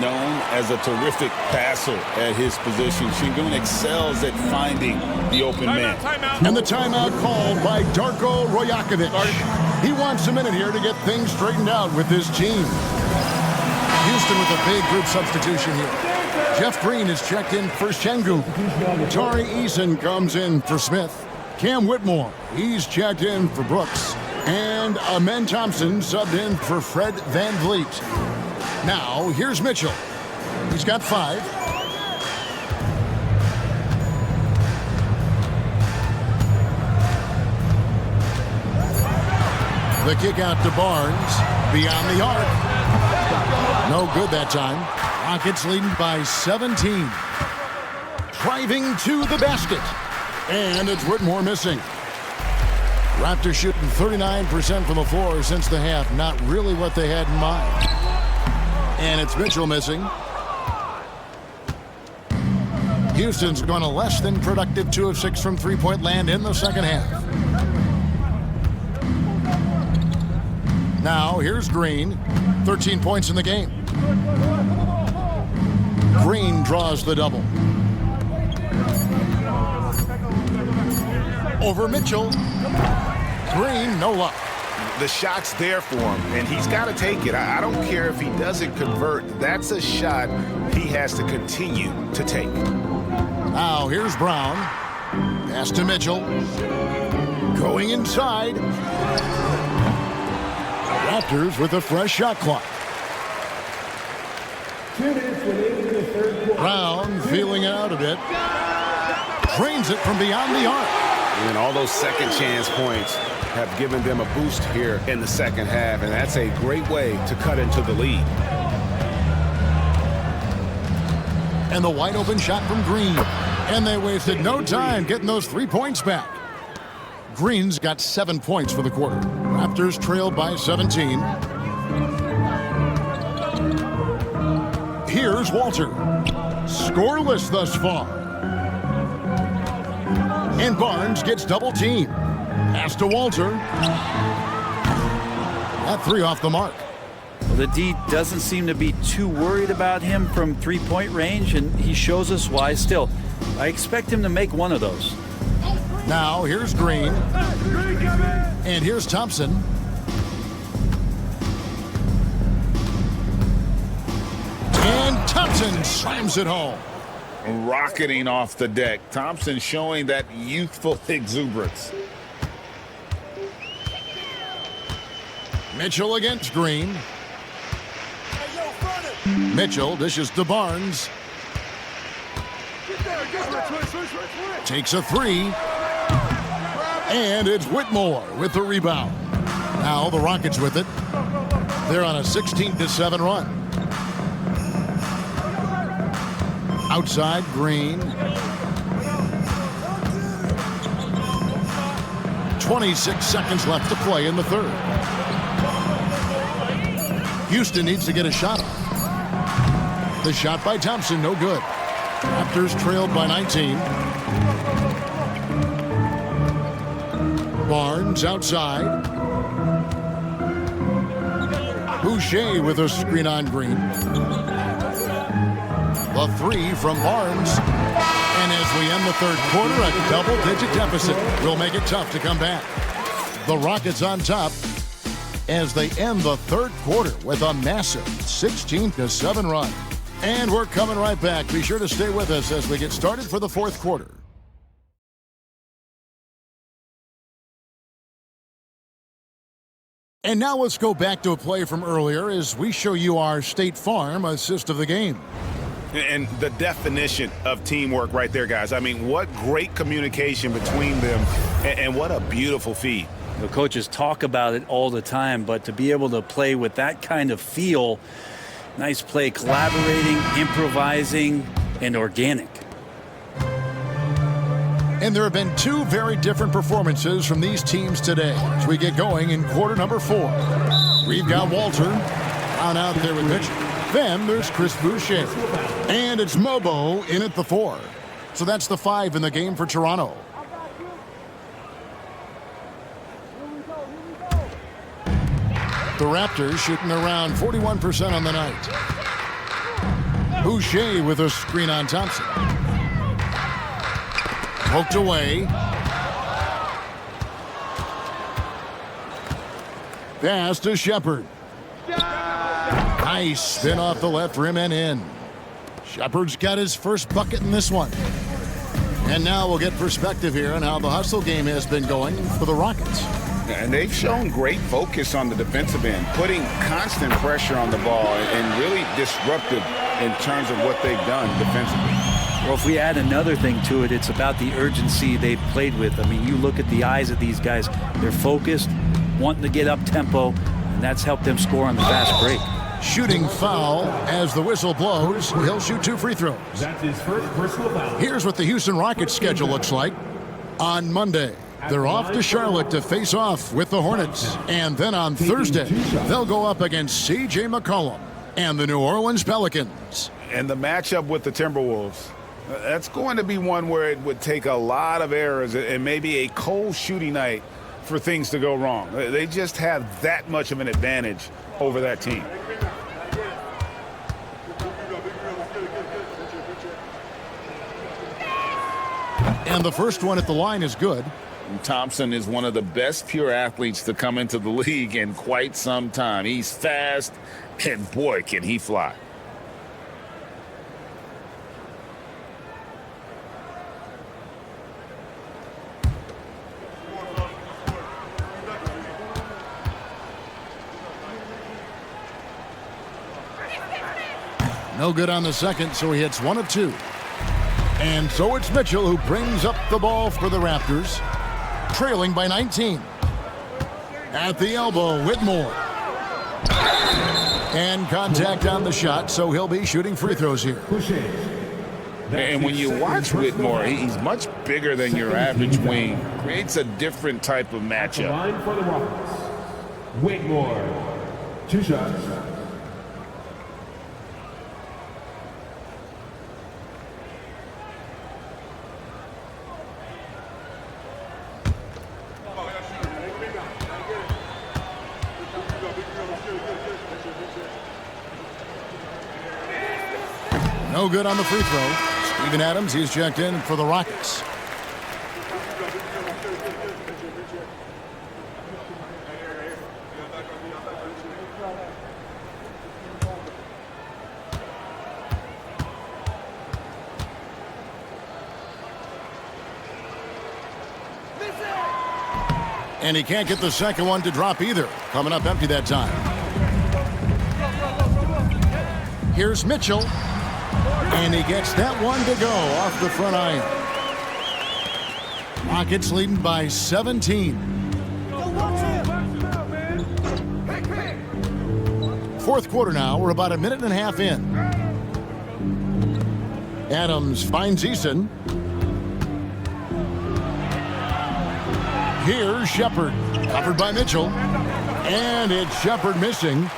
B: Known as a terrific passer at his position, Şengün excels at finding the open man.
A: And the timeout called by Darko Rajakovic. He wants a minute here to get things straightened out with his team. Houston with a big group substitution here. Jeff Green is checked in for Şengün. Tari Eason comes in for Smith. Cam Whitmore, he's checked in for Brooks. And Amen Thompson subbed in for Fred Van Vliet. Now, here's Mitchell. He's got 5. The kick out to Barnes. Beyond the arc. No good that time. Rockets leading by 17. Driving to the basket. And it's Whitmore missing. Raptors shooting 39% from the floor since the half. Not really what they had in mind. And it's Mitchell missing. Houston's gone a less than productive 2 of 6 from three-point land in the second half. Now here's Green. 13 points in the game. Green draws the double. Over Mitchell. Green, no luck.
B: The shot's there for him, and he's got to take it. I don't care if he doesn't convert. That's a shot he has to continue to take.
A: Now here's Brown. Pass to Mitchell. Going inside. Raptors with a fresh shot clock.
E: 2 minutes remaining in the third quarter.
A: Brown feeling it out a bit. Drains it from beyond the arc.
B: And all those second chance points have given them a boost here in the second half, and that's a great way to cut into the lead.
A: And the wide open shot from Green. And they wasted no time getting those 3 points back. Green's got 7 points for the quarter. Raptors trailed by 17. Here's Walter. Scoreless thus far. And Barnes gets double teamed. Pass to Walter. That 3 off the mark.
C: Well, the D doesn't seem to be too worried about him from three-point range, and he shows us why still. I expect him to make one of those.
A: Now here's Green. And here's Thompson. And Thompson slams it home.
B: Rocketing off the deck. Thompson showing that youthful exuberance.
A: Mitchell against Green. Mitchell dishes to Barnes. Takes a 3. And it's Whitmore with the rebound. Now the Rockets with it. They're on a 16-7 run. Outside, Green. 26 seconds left to play in the third. Houston needs to get a shot off. The shot by Thompson, no good. Raptors trailed by 19. Barnes outside. Boucher with a screen on Green. The 3 from Barnes. And as we end the third quarter, a double-digit deficit will make it tough to come back. The Rockets on top as they end the third quarter with a massive 16-7 run. And we're coming right back. Be sure to stay with us as we get started for the fourth quarter. And now let's go back to a play from earlier as we show you our State Farm assist of the game.
B: And the definition of teamwork right there, guys. I mean, what great communication between them, and what a beautiful feed.
C: The coaches talk about it all the time, but to be able to play with that kind of feel, nice play, collaborating, improvising, and organic.
A: And there have been 2 very different performances from these teams today as we get going in quarter number 4. We've got Walter on out there with Mitchell. Then there's Chris Boucher. And it's Mobo in at the 4. So that's the 5 in the game for Toronto. The Raptors shooting around 41% on the night. Boucher with a screen on Thompson. Poked away. Pass to Shepard. Nice spin off the left rim and in. Shepard's got his first bucket in this one. And now we'll get perspective here on how the hustle game has been going for the Rockets.
B: And they've shown great focus on the defensive end, putting constant pressure on the ball and really disruptive in terms of what they've done defensively.
C: Well, if we add another thing to it, it's about the urgency they've played with. I mean, you look at the eyes of these guys, they're focused, wanting to get up tempo, and that's helped them score on the fast break.
A: Shooting foul as the whistle blows. He'll shoot 2 free throws.
E: That's his first personal foul.
A: Here's what the Houston Rockets schedule looks like. On Monday, they're off to Charlotte to face off with the Hornets. And then on Thursday, they'll go up against C.J. McCollum and the New Orleans Pelicans.
B: And the matchup with the Timberwolves, that's going to be one where it would take a lot of errors and maybe a cold shooting night for things to go wrong. They just have that much of an advantage over that team.
A: And the first one at the line is good.
G: Thompson is one of the best pure athletes to come into the league in quite some time. He's fast, and boy, can he fly.
A: No good on the second, so he hits 1 of 2. And so it's Mitchell who brings up the ball for the Raptors, trailing by 19. At the elbow, Whitmore. And contact on the shot, so he'll be shooting free throws here.
G: And when you watch Whitmore, he's much bigger than your average wing. Creates a different type of matchup.
E: Line for the Rockets. Whitmore. 2 shots.
A: No good on the free throw. Steven Adams, he's checked in for the Rockets. And he can't get the second one to drop either. Coming up empty that time. Here's Mitchell. And he gets that one to go off the front iron. Rockets leading by 17. Fourth quarter now. We're about a minute and a half in. Adams finds Eason. Here's Shepard. Covered by Mitchell. And it's Shepard missing.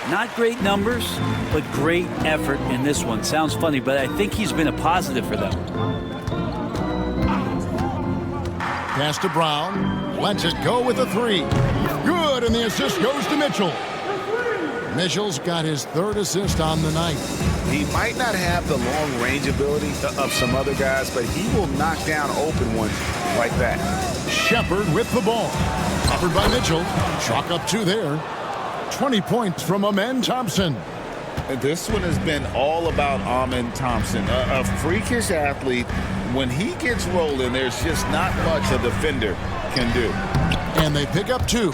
C: Not great numbers, but great effort in this one. Sounds funny, but I think he's been a positive for them.
A: Pass to Brown. Lets it go with a 3. Good, and the assist goes to Mitchell. Mitchell's got his 3rd assist on the night.
B: He might not have the long-range ability of some other guys, but he will knock down open ones like that.
A: Shepard with the ball. Covered by Mitchell. Chalk up 2 there. 20 points from Amen Thompson.
G: This one has been all about Amen Thompson, a freakish athlete. When he gets rolling, there's just not much a defender can do.
A: And they pick up 2.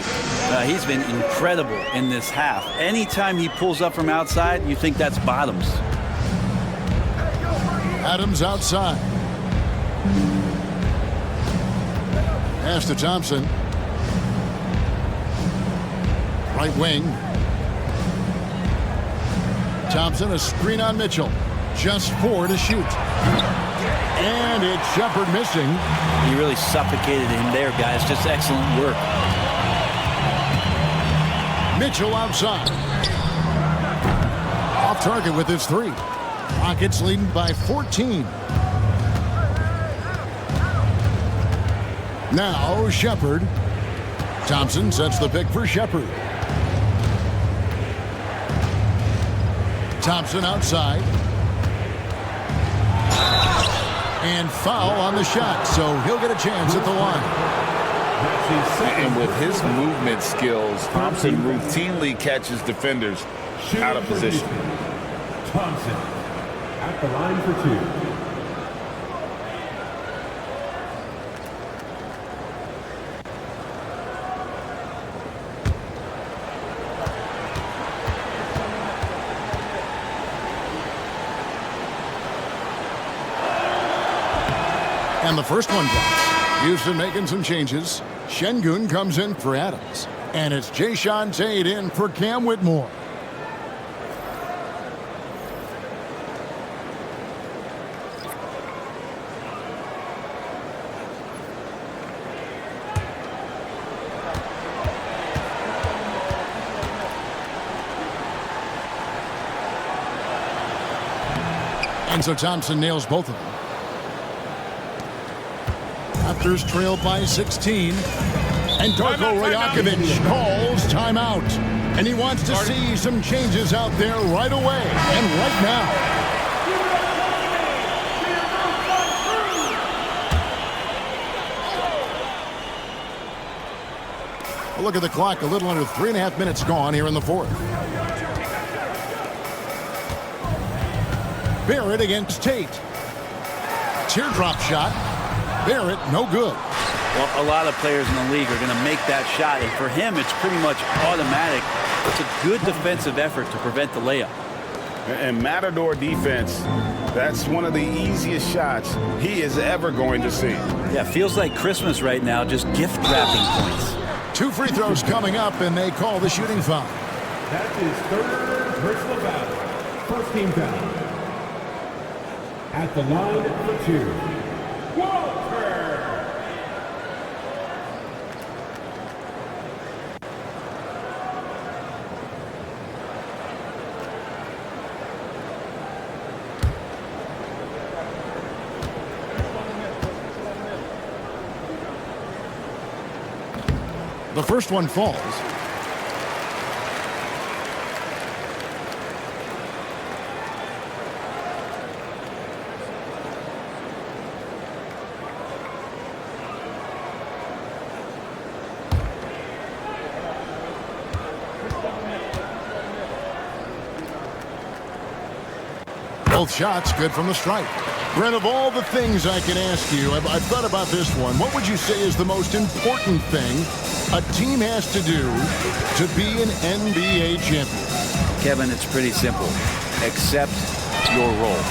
C: He's been incredible in this half. Anytime he pulls up from outside, you think that's bottoms.
A: Adams outside. Pass to Thompson. Right wing. Thompson, a screen on Mitchell. Just 4 to shoot. And it's Shepard missing.
C: He really suffocated him there, guys. Just excellent work.
A: Mitchell outside. Off target with his 3. Rockets leading by 14. Now Shepard. Thompson sets the pick for Shepard. Thompson outside. And foul on the shot, so he'll get a chance at the line.
G: And with his movement skills, Thompson routinely catches defenders out of position.
E: Thompson at the line for 2.
A: And the first one drops. Houston making some changes. Şengün comes in for Adams. And it's Jayshawn Tate in for Cam Whitmore. And so Thompson nails both of them. Raptors trail by 16. And Darko Rajakovic calls timeout. And he wants to see some changes out there right away and right now. Well, look at the clock. A little under 3.5 minutes gone here in the fourth. Barrett against Tate. Teardrop shot. Barrett, no good.
C: Well, a lot of players in the league are going to make that shot, and for him, it's pretty much automatic. It's a good defensive effort to prevent the layup.
B: And Matador defense, that's one of the easiest shots he is ever going to see.
C: Yeah, feels like Christmas right now, just gift wrapping points.
A: 2 free throws coming up, and they call the shooting foul.
E: That's his third personal foul. First team foul. At the line for 2. Walter!
A: The first one falls. Both shots good from the stripe. Brent, of all the things I can ask you, I've thought about this one. What would you say is the most important thing a team has to do to be an NBA champion?
C: Kevin, it's pretty simple. Accept your role.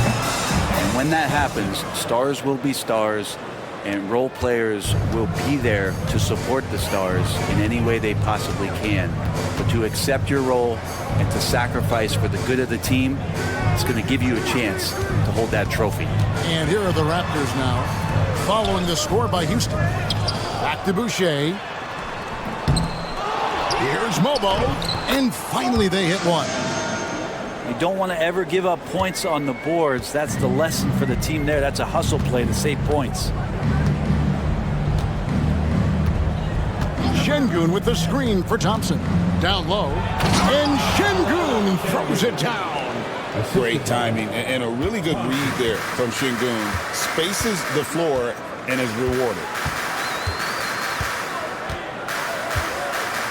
C: And when that happens, stars will be stars, and role players will be there to support the stars in any way they possibly can. But to accept your role and to sacrifice for the good of the team, it's going to give you a chance to hold that trophy.
A: And here are the Raptors now, following the score by Houston. Back to Boucher. Here's Mobo, and finally they hit one.
C: You don't want to ever give up points on the boards. That's the lesson for the team there. That's a hustle play to save points.
A: Şengün with the screen for Thompson. Down low, and Şengün throws it down.
G: Great timing and a really good read there from Şengün. Spaces the floor and is rewarded.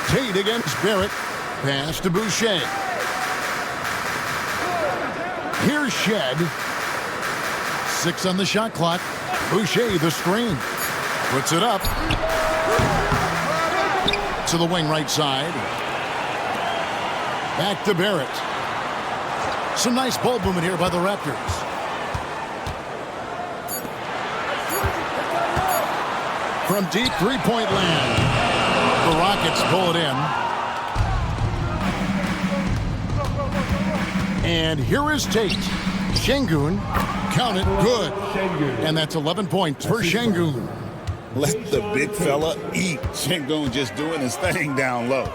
A: Tate against Barrett. Pass to Boucher. Here's Shed. 6 on the shot clock. Boucher the screen. Puts it up. To the wing right side. Back to Barrett. Some nice ball movement here by the Raptors. From deep three-point land, the Rockets pull it in. And here is Tate. Şengün, count it, good. And that's 11 points for Şengün.
G: Let the big fella eat. Şengün just doing his thing down low.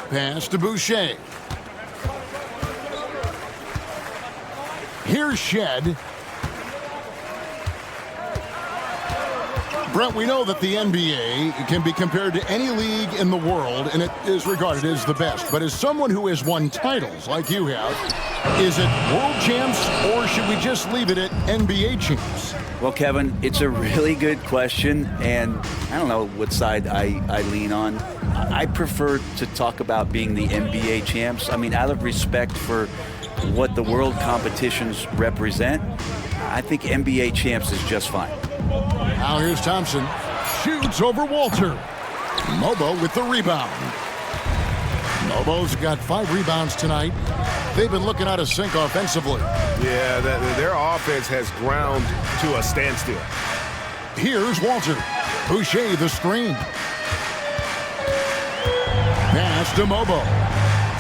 A: Pass to Boucher. Here's Shed. Brent, we know that the NBA can be compared to any league in the world, and it is regarded as the best. But as someone who has won titles like you have, is it world champs, or should we just leave it at NBA champs?
C: Well, Kevin, it's a really good question, and I don't know what side I lean on. I prefer to talk about being the NBA champs. I mean, out of respect for what the world competitions represent, I think NBA champs is just fine.
A: Now here's Thompson. Shoots over Walter. Mobo with the rebound. Mobo's got 5 rebounds tonight. They've been looking out of sync offensively.
H: Yeah, their offense has ground to a standstill.
A: Here's Walter. Boucher the screen. Pass to Mobo.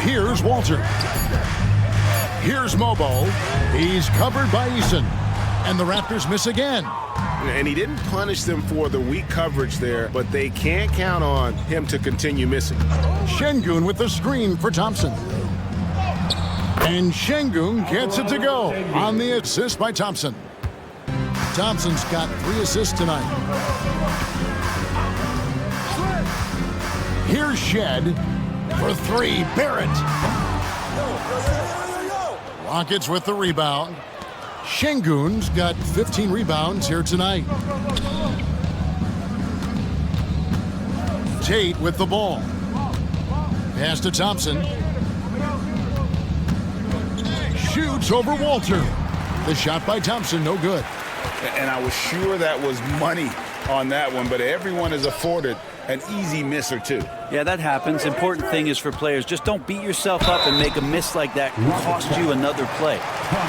A: Here's Walter. Here's Mobo. He's covered by Eason. And the Raptors miss again.
H: And he didn't punish them for the weak coverage there, but they can't count on him to continue missing.
A: Şengün with the screen for Thompson. And Şengün gets it to go on the assist by Thompson. Thompson's got 3 assists tonight. Here's Shed for 3. Barrett. Rockets with the rebound. Şengün's got 15 rebounds here tonight. Tate with the ball. Pass to Thompson. Shoots over Walter. The shot by Thompson, no good.
B: And I was sure that was money on that one, but everyone is afforded an easy miss or two.
C: Yeah, that happens. Important thing is for players, just don't beat yourself up and make a miss like that cost you another play.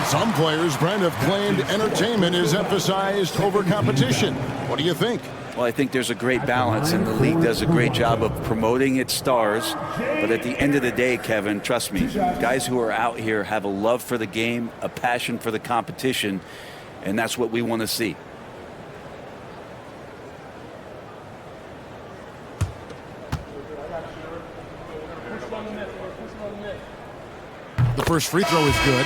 A: Some players, Brent, have claimed entertainment is emphasized over competition. What do you think?
C: Well, I think there's a great balance, and the league does a great job of promoting its stars. But at the end of the day, Kevin, trust me, guys who are out here have a love for the game, a passion for the competition, and that's what we want to see.
A: The first free throw is good.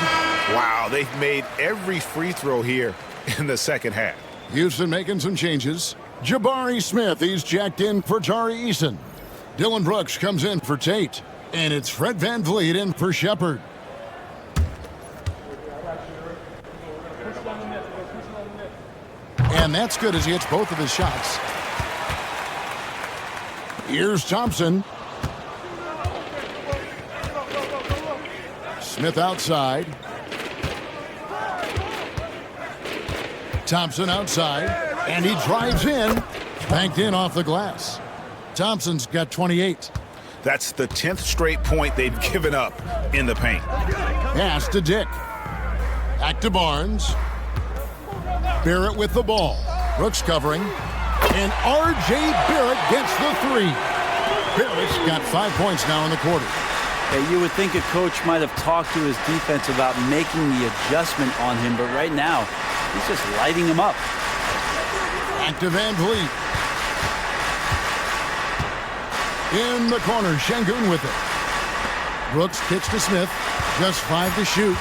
H: Wow, they've made every free throw here in the second half.
A: Houston making some changes. Jabari Smith, he's jacked in for Tari Eason. Dylan Brooks comes in for Tate. And it's Fred VanVleet in for Shepard. And that's good as he hits both of his shots. Here's Thompson. Smith outside. Thompson outside. And he drives in. Banked in off the glass. Thompson's got 28.
B: That's the 10th straight point they've given up in the paint.
A: Pass to Dick. Back to Barnes. Barrett with the ball. Brooks covering. And R.J. Barrett gets the 3. Barrett's got 5 points now in the quarter.
C: Hey, you would think a coach might have talked to his defense about making the adjustment on him, but right now, he's just lighting him up.
A: Back to VanVleet. In the corner, Şengün with it. Brooks kicks to Smith. Just 5 to shoot.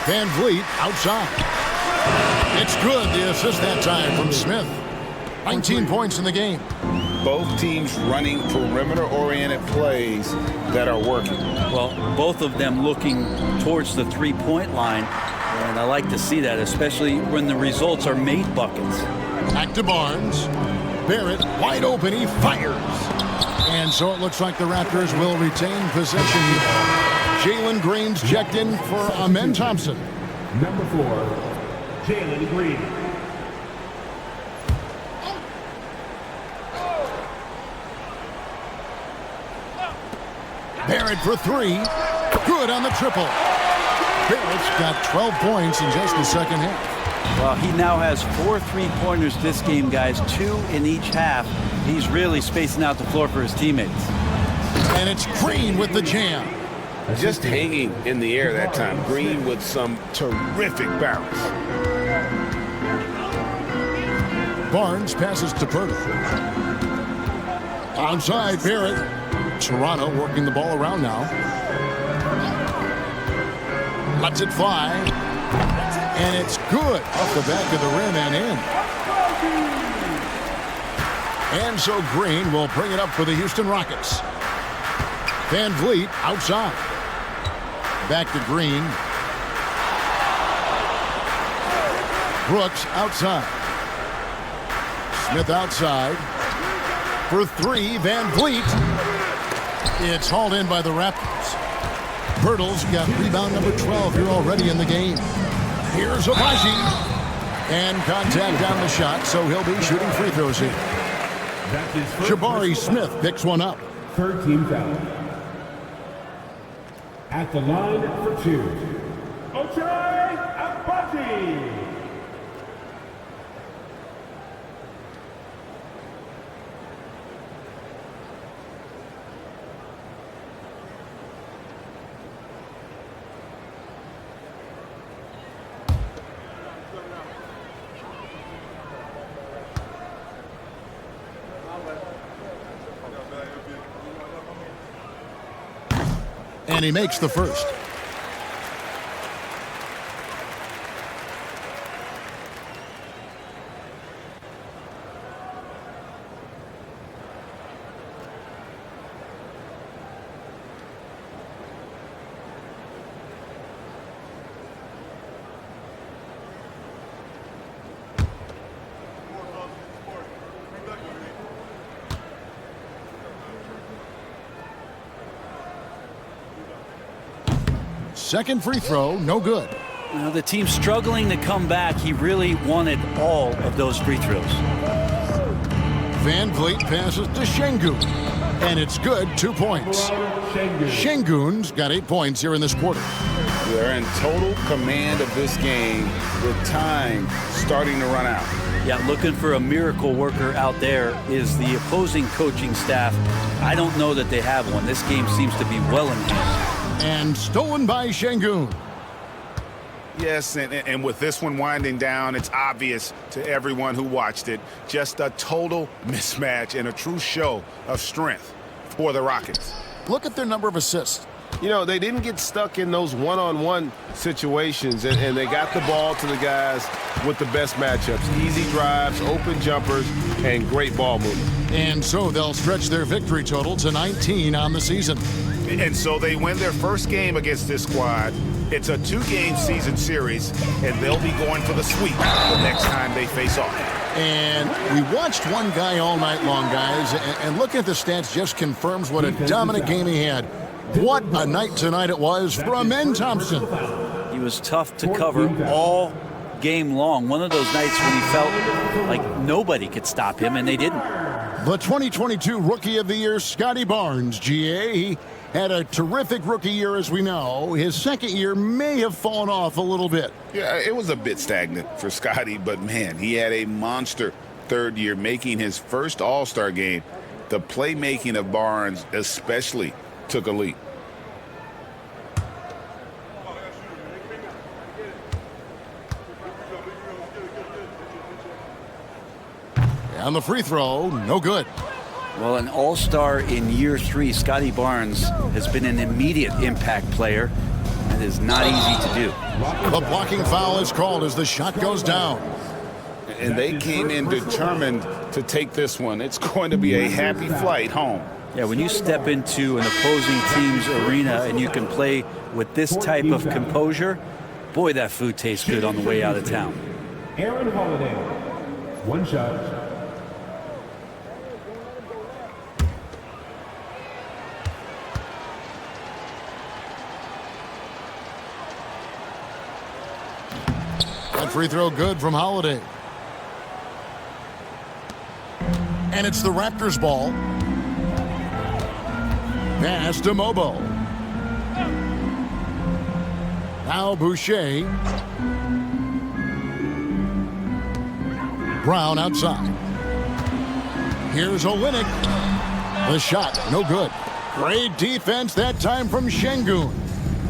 A: VanVleet outside. It's good. The assist that time from Smith. 19 points in the game.
B: Both teams running perimeter-oriented plays that are working.
C: Well, both of them looking towards the three-point line, and I like to see that, especially when the results are made buckets.
A: Back to Barnes. Barrett wide open. He fires. And so it looks like the Raptors will retain possession. Jalen Green's checked in for Amen Thompson.
E: Number 4, Jalen Green.
A: Barrett for 3. Good on the triple. Barrett's got 12 points in just the second half.
C: Well, he now has 4 3-pointers this game, guys, 2 in each half. He's really spacing out the floor for his teammates.
A: And it's Green with the jam.
H: Just hanging in the air that time. Green with some terrific bounce.
A: Barnes passes to Purtle. Outside, Barrett. Toronto working the ball around now. Lets it fly. And it's good off the back of the rim and in. And so Green will bring it up for the Houston Rockets. VanVleet outside. Back to Green. Brooks outside. Smith outside. For 3, VanVleet. It's hauled in by the Raptors. Pirtle's got rebound number 12 here already in the game. Here's Abaji. And contact on the shot, so he'll be shooting free throws here. Jabari Smith picks one up.
E: 3rd team foul. At the line for 2, Ochai Agbaji.
A: And he makes the first. Second free throw, no good.
C: Well, the team's struggling to come back. He really wanted all of those free throws.
A: Van Vliet passes to Şengün. And it's good, 2 points. Şengün's got 8 points here in this quarter.
B: They're in total command of this game with time starting to run out.
C: Yeah, looking for a miracle worker out there is the opposing coaching staff. I don't know that they have one. This game seems to be well in hand.
A: And stolen by Şengün.
B: Yes, and with this one winding down, it's obvious to everyone who watched it. Just a total mismatch and a true show of strength for the Rockets.
A: Look at their number of assists.
H: You know, they didn't get stuck in those one-on-one situations, and they got the ball to the guys with the best matchups. Easy drives, open jumpers, and great ball movement.
A: And so they'll stretch their victory total to 19 on the season.
B: And so they win their first game against this squad. It's a 2-game season series, and they'll be going for the sweep the next time they face off.
A: And we watched one guy all night long, guys, and looking at the stats just confirms what a dominant game he had. What a night tonight it was for Amen Thompson.
C: He was tough to cover all game long. One of those nights when he felt like nobody could stop him, and they didn't.
A: The 2022 Rookie of the Year, Scotty Barnes, GA. He had a terrific rookie year, as we know. His second year may have fallen off a little bit.
B: Yeah, it was a bit stagnant for Scotty, but man, he had a monster third year, making his first All-Star game. The playmaking of Barnes especially took a leap.
A: On the free throw, no good.
C: Well, an all-star in year 3, Scotty Barnes has been an immediate impact player. That is not easy to do.
A: The blocking foul is called as the shot goes down.
B: And they came in determined to take this one. It's going to be a happy flight home.
C: Yeah, when you step into an opposing team's arena and you can play with this type of composure, boy, that food tastes good on the way out of town.
E: Aaron Holiday, one shot.
A: That free throw good from Holiday. And it's the Raptors ball. Pass to Mobo. Now Boucher. Brown outside. Here's Olynyk. The shot, no good. Great defense that time from Şengün.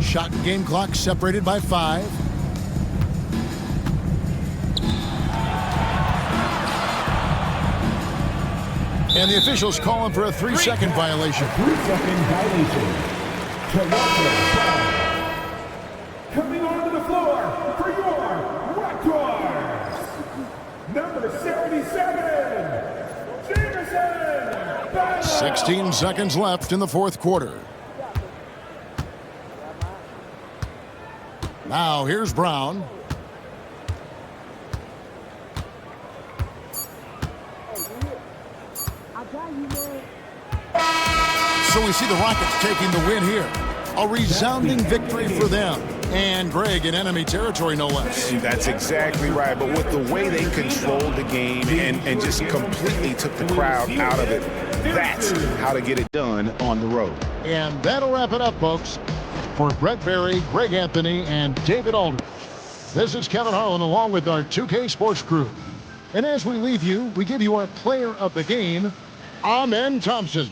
A: Shot and game clock separated by 5. And the officials calling for a 3-second violation.
E: 3-second violation. Toronto foul. Coming onto the floor for your Raptors. Number 77, Jameson.
A: 16 seconds left in the fourth quarter. Now here's Brown. So we see the Rockets taking the win here. A resounding victory for them. And Greg in enemy territory, no less.
B: That's exactly right. But with the way they controlled the game and just completely took the crowd out of it, that's how to get it done on the road.
A: And that'll wrap it up, folks. For Brett Berry, Greg Anthony, and David Aldridge, this is Kevin Harlan along with our 2K Sports crew. And as we leave you, we give you our player of the game, Amen Thompson.